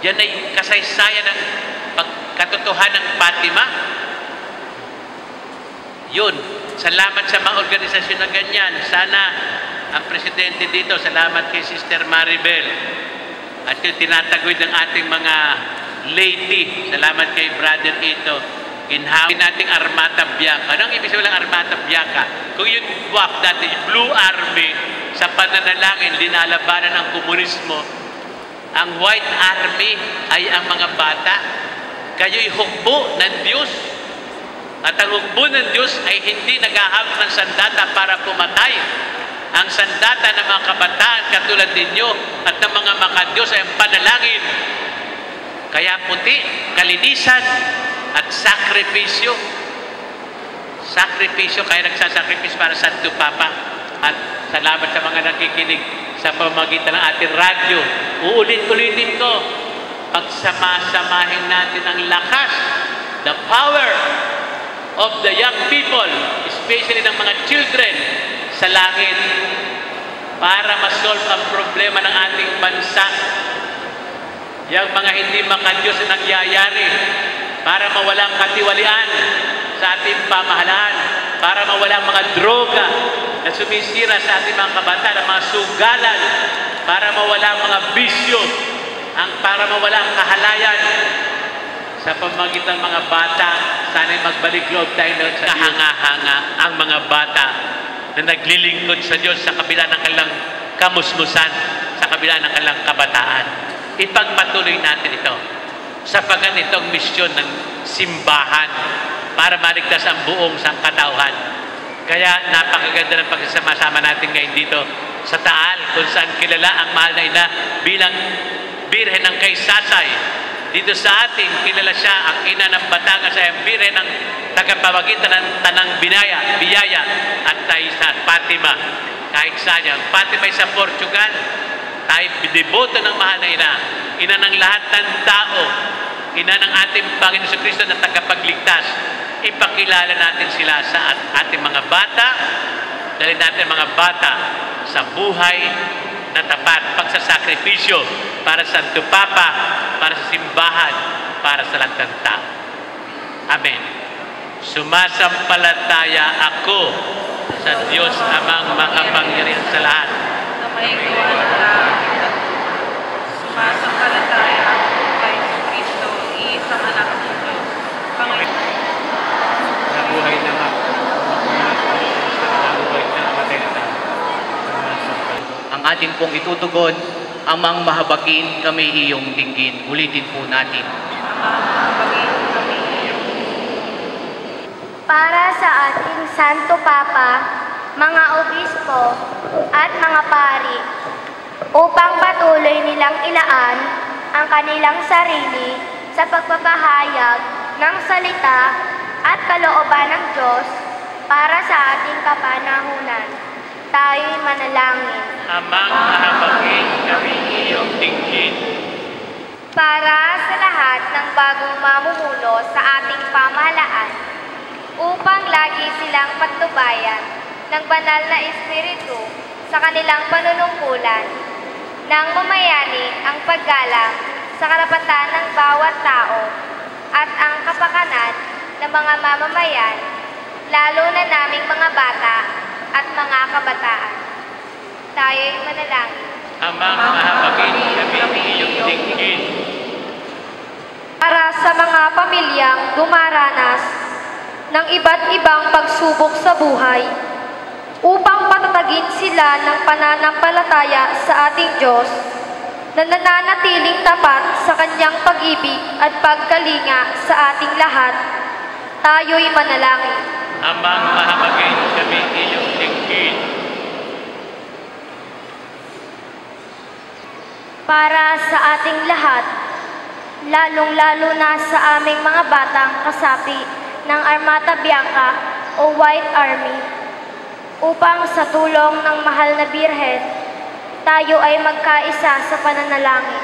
Yan ay kasaysayan ng katotohanan ng Fatima. Yun, salamat sa mga organisasyon na ganyan. Sana ang presidente dito, salamat kay Sister Maribel at yung tinataguyod ng ating mga lady. Salamat kay Brother Ito. Ginhawin nating Armata Bianca. Anong ibig sabihin ng Armata Bianca? Kung yung WAP dati, Blue Army, sa pananalangin, linalabanan ng komunismo, ang White Army ay ang mga bata. Kayo'y hukbo ng Diyos. At ang hukbo ng Diyos ay hindi naghahawak ng sandata para pumatay. Ang sandata ng mga kabataan katulad ninyo at ng mga makadiyos ay ang panalangin. Kaya puti, kalinisan, at sakripisyo. Sakripisyo, kaya nagsasakripisyo para sa Santo Papa. At salamat sa mga nakikinig sa pamamagitan ng ating radyo. Uulit-ulitin ko, pagsama-samahin natin ang lakas, the power of the young people, especially ng mga children sa langit, para ma-solve ang problema ng ating bansa. Yung mga hindi makadiyos na nangyayari, para mawalang katiwalian sa ating pamahalaan, para mawalang mga droga na sumisira sa ating mga kabataan, mga sugalan, para mawalang mga bisyo, para mawalang kahalayan sa pamamagitan ng mga bata. Sana'y magbalik loob tayo na sa kahanga-hanga ang mga bata na naglilingkod sa Diyos sa kabila ng kanilang kamusmusan, sa kabila ng kanilang kabataan. Ipagpatuloy natin ito sa pagganitong misyon ng simbahan para maligtas ang buong sangkatauhan. Kaya napakaganda ng pagsasama-sama natin ngayon dito sa Taal, kung saan kilala ang mahal na ina bilang Birhen ng Kaysasay. Dito sa atin, kilala siya ang ina ng Batangas, ay ang Birhen ng tagapamagitan ng Tanang Biyaya at tayo sa Fatima. Kahit saan yan. Fatima ay sa Portugal. Tayo deboto ng mahal na ina. Ina ng lahat ng tao. Ina ng ating Panginoon Kristo na tagapagligtas. Ipakilala natin sila sa ating mga bata. Dali natin mga bata sa buhay na tapat, pagsasakripisyo para sa Santo Papa, para sa simbahan, para sa lahat ng tao. Amen. Sumasampalataya ako sa Diyos Amang makapangyarihan sa lahat. Na may gawa ng lahat. Sumasampalataya ako kay Kristo, iisang anak ng Diyos. Panginoon. Nabuhay na nga. Nabuhay na matay na tayo. Ang atin pong itutugon, Amang mahabagin kami iyong dinggin. Ulitin po natin. Amang mahabagin kami iyong Para sa ating Santo Papa, mga obispo at mga pari, upang patuloy nilang ilaan ang kanilang sarili sa pagpapahayag ng salita at kalooban ng Diyos para sa ating kapanahunan. Tayo'y manalangin. Amang mahabagin kami iyong dinggin. Para sa lahat ng bagong mamumuno sa ating pamahalaan, upang lagi silang patnubayan ng banal na espiritu sa kanilang panunungkulan, nang mamayani ang paggalang sa karapatan ng bawat tao at ang kapakanan ng mga mamamayan, lalo na naming mga bata at mga kabataan. Tayo'y manalangin. Amang mahabagin kami iyong dinggin. Para sa mga pamilyang dumaranas ng iba't ibang pagsubok sa buhay, upang patatagin sila ng pananampalataya sa ating Diyos, na nananatiling tapat sa Kanyang pag-ibig at pagkalinga sa ating lahat, tayo'y manalangin. Amang mahabagin kami iyong dinggin. Para sa ating lahat, lalong-lalo na sa aming mga batang kasapi ng Armata Bianca o White Army, upang sa tulong ng mahal na Birhen, tayo ay magkaisa sa pananalangin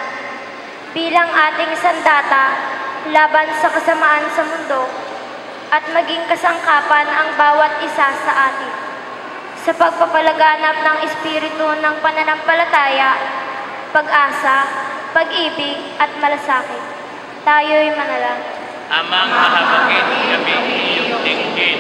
bilang ating sandata laban sa kasamaan sa mundo, at maging kasangkapan ang bawat isa sa atin sa pagpapalaganap ng espiritu ng pananampalataya, pag-asa, pag-ibig at malasakit. Tayo'y manalangin. Amang mahabagin kami iyong dinggin.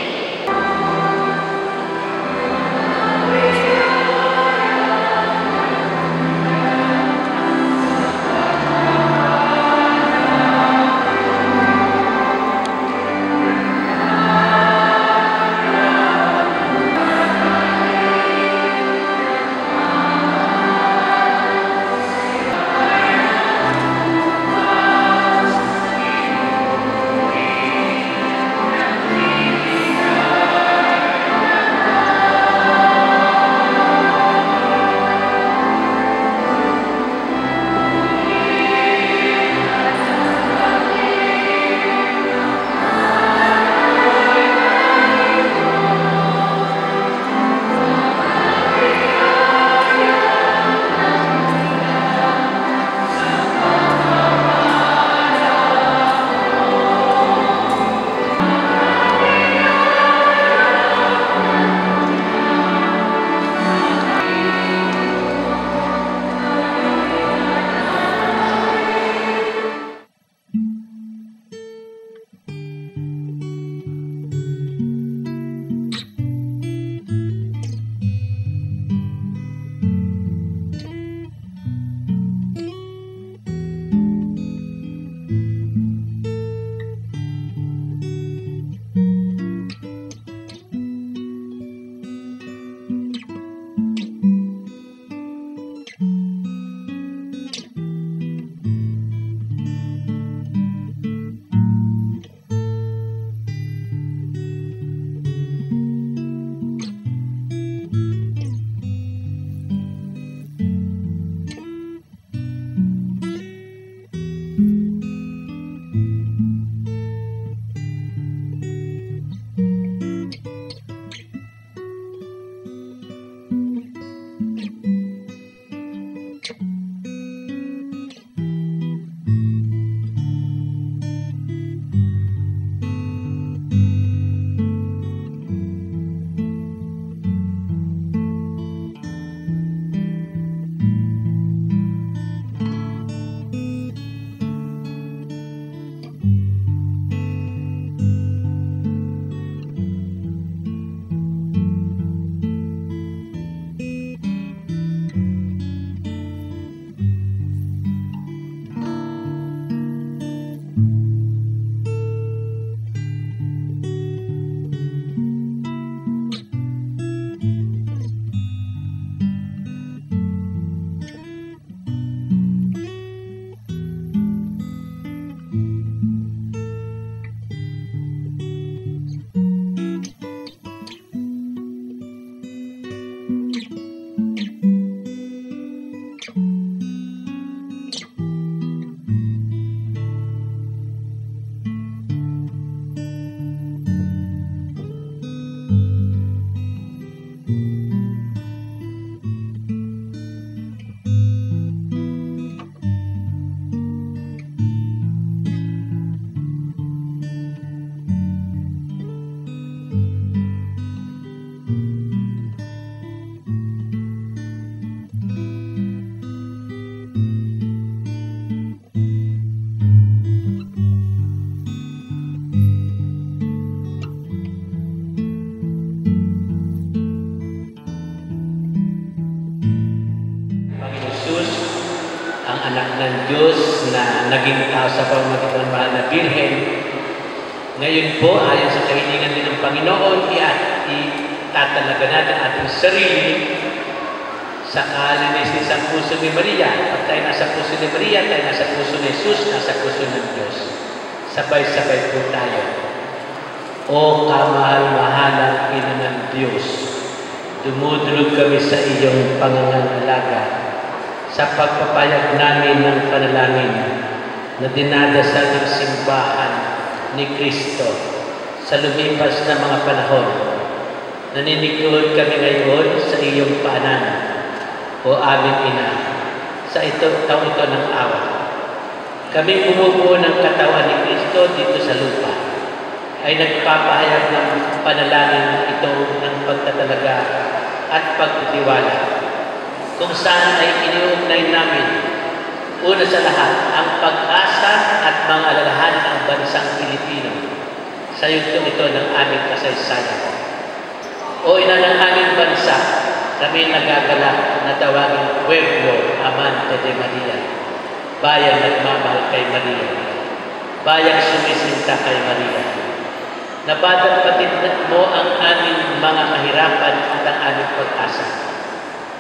anak ng Diyos na naging tao sa pamamagitan ng mahal na Birhen. Ngayon po, ayon sa kahilingan din ng Panginoon, itatalaga natin ating sarili sa kalinisin sa puso ni Maria. Pag tayo nasa puso ni Maria, tayo nasa puso ni Jesus, nasa puso ng Diyos. Sabay-sabay po tayo. O kamahal-mahalang Ina ng Diyos, dumudulog kami sa iyong pangangalaga sa pagpapayag namin ng panalangin na dinadasal ng simbahan ni Kristo sa lumipas na mga panahon. Naninigluhod kami ngayon sa iyong paanan, o aming Ina, sa taong ito ng awa. Kami bumubuo ng katawan ni Kristo dito sa lupa, ay nagpapahayag ng panalangin ito ng pagtatalaga at pagtitiwala, kung saan ay iniugnay namin, una sa lahat, ang pag-asa at mga alalahanin ng bansang Pilipino sa yugtong ito ng aming kasaysayan. O Ina ng aming bansa, kami nagagalak na tawagin Pueblo Amante de Maria, bayang nagmamahal kay Maria, bayang sumisinta kay Maria. Nabadagpatid mo ang aming mga kahirapan at ang aming pag-asa.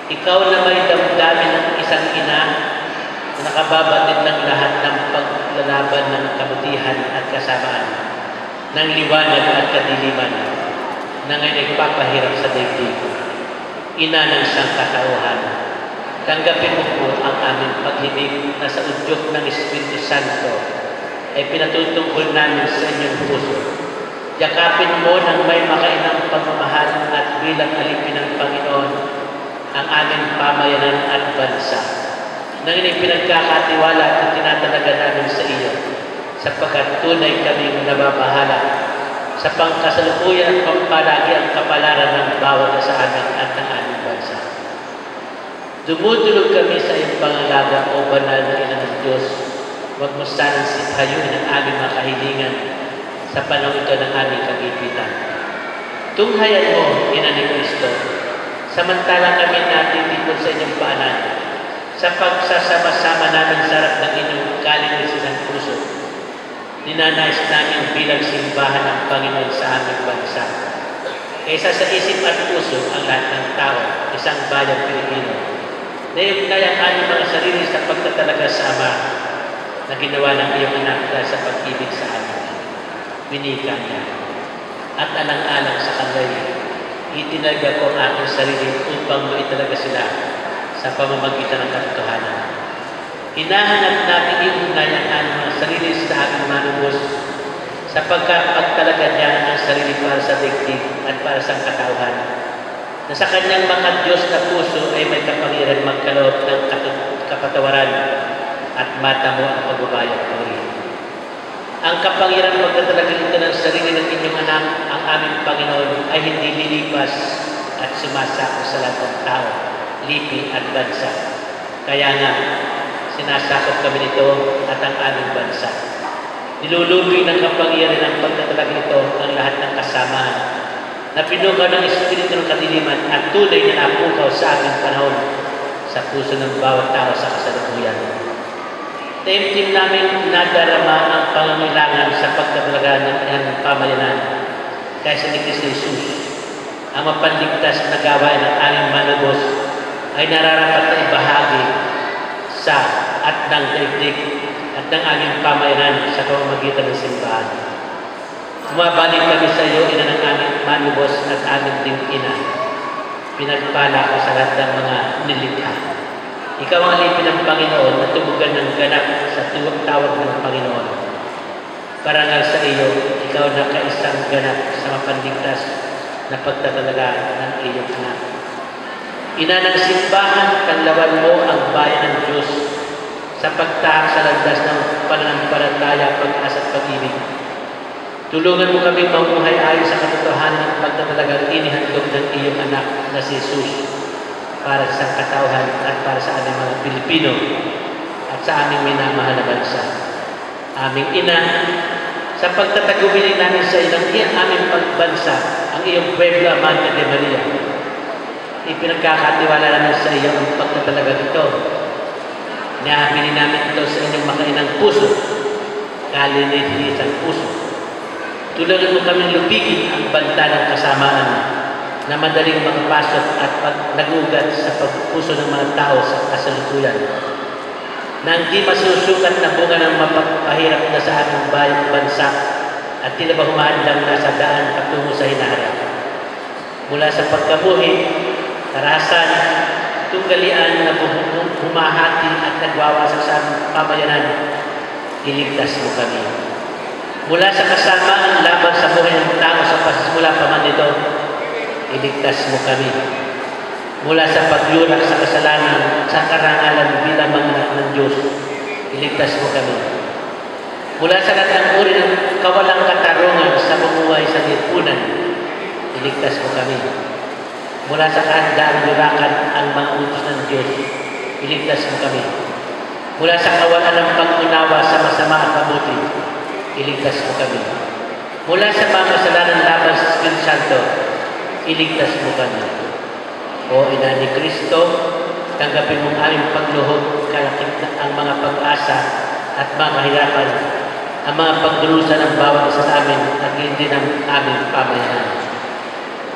Ikaw na may damdamin ng isang ina na nakababatid ng lahat ng paglalaban ng kabutihan at kasamaan, ng liwanag at kadiliman, na ngayon nagpapahirap sa daigdig. Ina ng sangkatauhan, tanggapin mo po ang aming paghibig na sa udyok ng Espiritu Santo ay pinatutungkol namin sa inyong puso. Yakapin mo ng may makainang pagmamahal at bilang alipin ng Panginoon ang aming pamayanan at bansa, nang pinagkakatiwala at tinatalaga namin sa iyo, sapagkat tunay kaming nababahala sa pangkasalukuyan at pampalagi ang kapalaran ng bawat sa amin at ng aming bansa. Dumudulog kami sa iyong pangalaga, o banal na Ina ng Diyos. Huwag mo sanang sipayuin ang aming mga kahilingan sa panahon ito ng aming kagipitan. Tunghayan mo, Ina ni Kristo, samantala kami natitipon sa inyong paanan, sa pagsasama-sama namin sa harap ng inyong kalinisin ng puso. Ninanais namin bilang simbahan ng Panginoon sa aming bansa. Kaysa sa isip at puso ang lahat ng tao, isang bayang Pilipino, naiugnay ang aming mga sarili sa pagtatalaga sa Ama na ginawa ng iyong anak dahil sa pag-ibig sa amin. Binika niya. At alang-alang sa kanay, itinalaga ko ang aking sarili upang maitalaga sila sa pamamagitan ng katotohanan. Hinahanap natin iugnay ang aming mga sarili sa aking manubos sa pagkapagtalaga niya ang sarili para sa daigdig at para sa katauhan, na sa kanyang mga Diyos na puso ay may kapangyarihan magkaloob ng kapatawaran at matamo ang pagbabayad puri. Ang kapangyarihan magtatalaga ito ng sarili ng inyong anak, ang aming Panginoon, ay hindi lilipas at sumasako sa lahat ng tao, lipi at bansa. Kaya nga, sinasakop kami nito at ang aming bansa. Nilulubi ng kapangyarihan ng pagtatalaga nito ang lahat ng kasamahan na pinugaw ng Espiritu ng kadiliman at tunay na napukaw sa aming panahon sa puso ng bawat tao sa kasalukuyan. Taimtim namin nadarama ang pangangailangan sa pagtatalaga ng inyong pamayanan kaysa ni Kristo Jesus. Ang mapanligtas na gawain ng aming manubos ay nararapat na ibahagi sa at ng daigdig at ng aming pamayanan sa pamamagitan ng simbahan. Bumabalik kami sa iyo, Ina ng aming manubos at aming ding Ina. Pinagpala ko sa lahat ng mga nilikha. Ikaw ang alipin ng Panginoon na tumugan ng ganap sa tawag ng Panginoon. Parangal sa iyo, ikaw na kaisang ganap sa mapanligtas na pagtatalaga ng iyong anak. Ina ng simbahan, kanlawan mo ang bayan ng Diyos sa pagtahak sa landas ng pananampalataya, pag-asa at pag-ibig. Tulungan mo kami mamuhay ayon sa katotohanan ng pagtatalagang inihandog ng iyong anak na si Jesus para sa katauhan at para sa aming mga Pilipino at sa aming minamahal na bansa. Aming Ina, sa pagtatagubili namin sa ilang aming pagbansa, ang iyong Pueblo Amante de Maria, ipinagkakatiwala namin sa iyo ang pagtatalaga ito Inaabili namin ito sa inyong makainang puso, kalinisan puso. Tulungan mo kaming lupigin ang banta ng kasamaan na madaling makapasok at nagugat sa pagpuso ng mga tao sa kasalukuyan. Na hindi masusukat na bunga ng mapapahirap na sa ating bansa at tila ba humahadlang na sa daan patungo sa hinaharap. Mula sa pagkabuhi, karahasan, tunggalian na humahati at nagwawasak sa aming pamayanan, iligtas mo kami. Mula sa kasamaan laban sa buhay ng tao sa pasimula pa man nito, iligtas mo kami. Mula sa pagyurak sa kasalanan, sa karangalan bilang mga anak ng Diyos, iligtas mo kami. Mula sa lahat ng uri ng kawalang katarungan sa pamumuhay sa lipunan, iligtas mo kami. Mula sa kahandaang yurakan ang mga utos ng Diyos, iligtas mo kami. Mula sa kawalan ng pag-unawa sa masama at mabuti, iligtas mo kami. Mula sa mga kasalanan laban sa Espiritu Santo, iligtas mo kami. O Ina ni Kristo, tanggapin mong aming pagluhod, kalakip ang mga pag-asa at mga kahirapan, ang mga pagdurusa ng bawat isa sa amin at hindi ng aming pamayanan.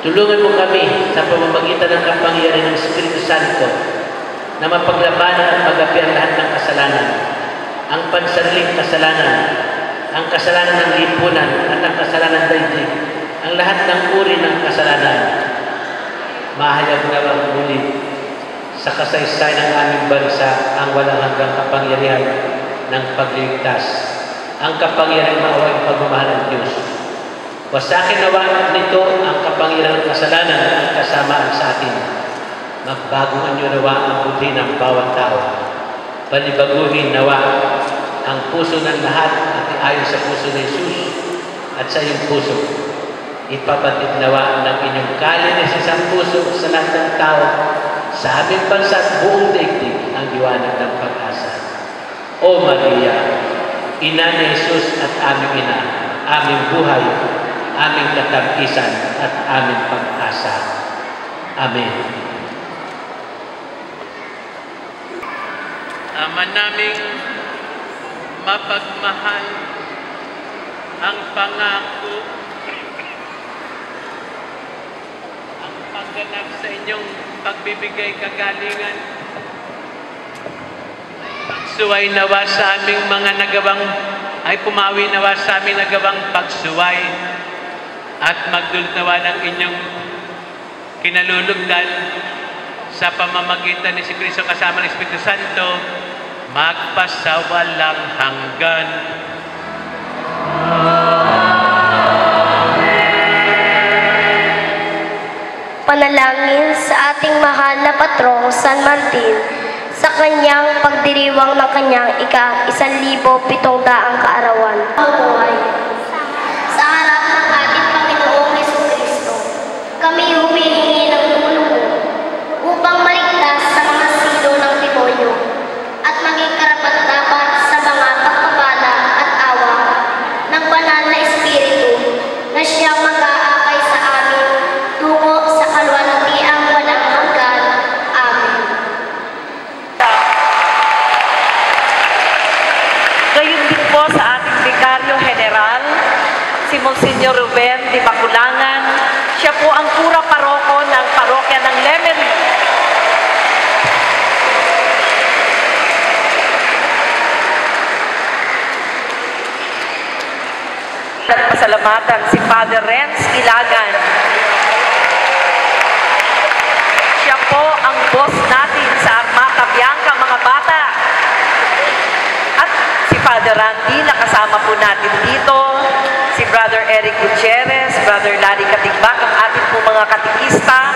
Tulungan mo kami sa pamamagitan ng kapangyarihan ng Espiritu Santo na mapaglabanan at magapi ang lahat ng kasalanan, ang pansariling kasalanan, ang kasalanan ng lipunan at ang kasalanan daigdig, ang lahat ng uri ng kasalanan. Mahayag na lang muli sa kasaysay ng aming bansa ang walang hanggang kapangyarihan ng pagligtas, ang kapangyarihan maawang pagmamahal ng Diyos. Wasakin nawa nito ang kapangyarihan ng kasalanan at kasamaan sa atin. Magbaguhan niyo nawa ang buti ng bawat tao. Panibaguhin nawa ang puso ng lahat at ayon sa puso ni Jesus at sa iyong puso. Ipapatid nawa ng inyong kalinis sa puso sa lahat ng tao sa aming bansa at buong daigdig ang liwanag ng pag-asa. O Maria, Ina ni Jesus at aming ina, aming buhay, aming katarkisan at aming pag-asa. Amen. Ama naming mapagmahal, ang pangako, ang pagganap sa inyong pagbibigay kagalingan, pagsuway nawa sa aming mga nagawang, ay pumawi nawa sa aming nagawang pagsuway at magdulot nawa ng inyong kinalulugdan sa pamamagitan ni Kristo kasama ng Espiritu Santo magpasawalang hanggan. Panalangin sa ating mahal na patrong San Martin sa kanyang pagdiriwang ng kanyang ika-1,700 kaarawan. Mabuhay. Sa harap ng ating Panginoong Jesucristo, kami humihingi ng tulong mo upang maligtas sa mga silo ng demonyo at maging karapat-dapat sa mga pagpapala at awa ng banal na Espiritu na siyang mag-aakay sa amin tungo sa kalwalhatiang walang hanggan. Amen. Gayon din po sa ating Vikaryo General, si Monsignor Ruben Di Bakulangan. Siya po ang kura paroko ng parokya ng Lemery. Pasalamatan si Father Renz Ilagan. Siya po ang boss natin sa Armata Bianca, mga bata. At si Father Randy, nakasama po natin dito. Si Brother Eric Gutierrez, Brother Larry Katigbak, ang ating po mga katikista,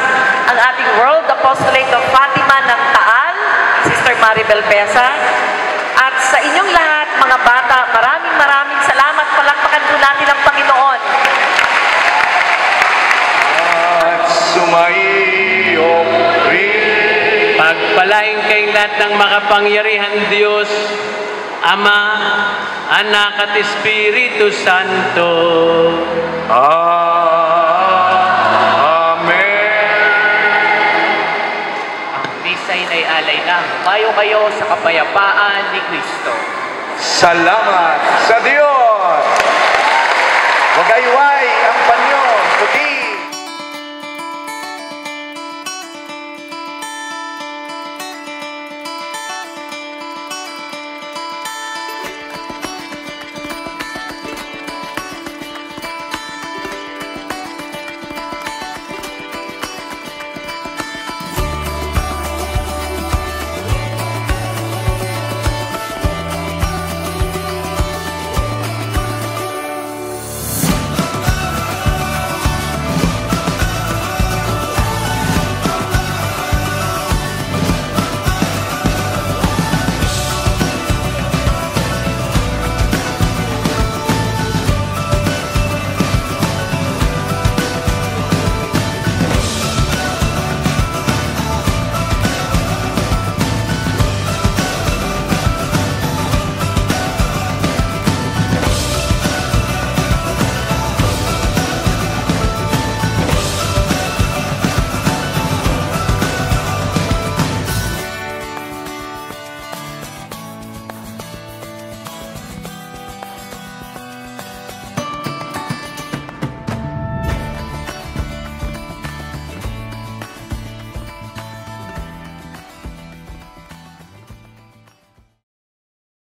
ang ating World Apostolate of Fatima ng Taal, Sister Maribel Pesa. At sa inyong lahat, mga bata, maraming salamat. Palakpakan po natin ang Panginoon. At sumayo rin. Pagpalain kayong lahat ng makapangyarihan Diyos, Ama, Anak at Espiritu Santo. Amen. Ang misa'y naialay lang sumayo kayo sa kapayapaan ni Kristo. Salamat sa Diyos!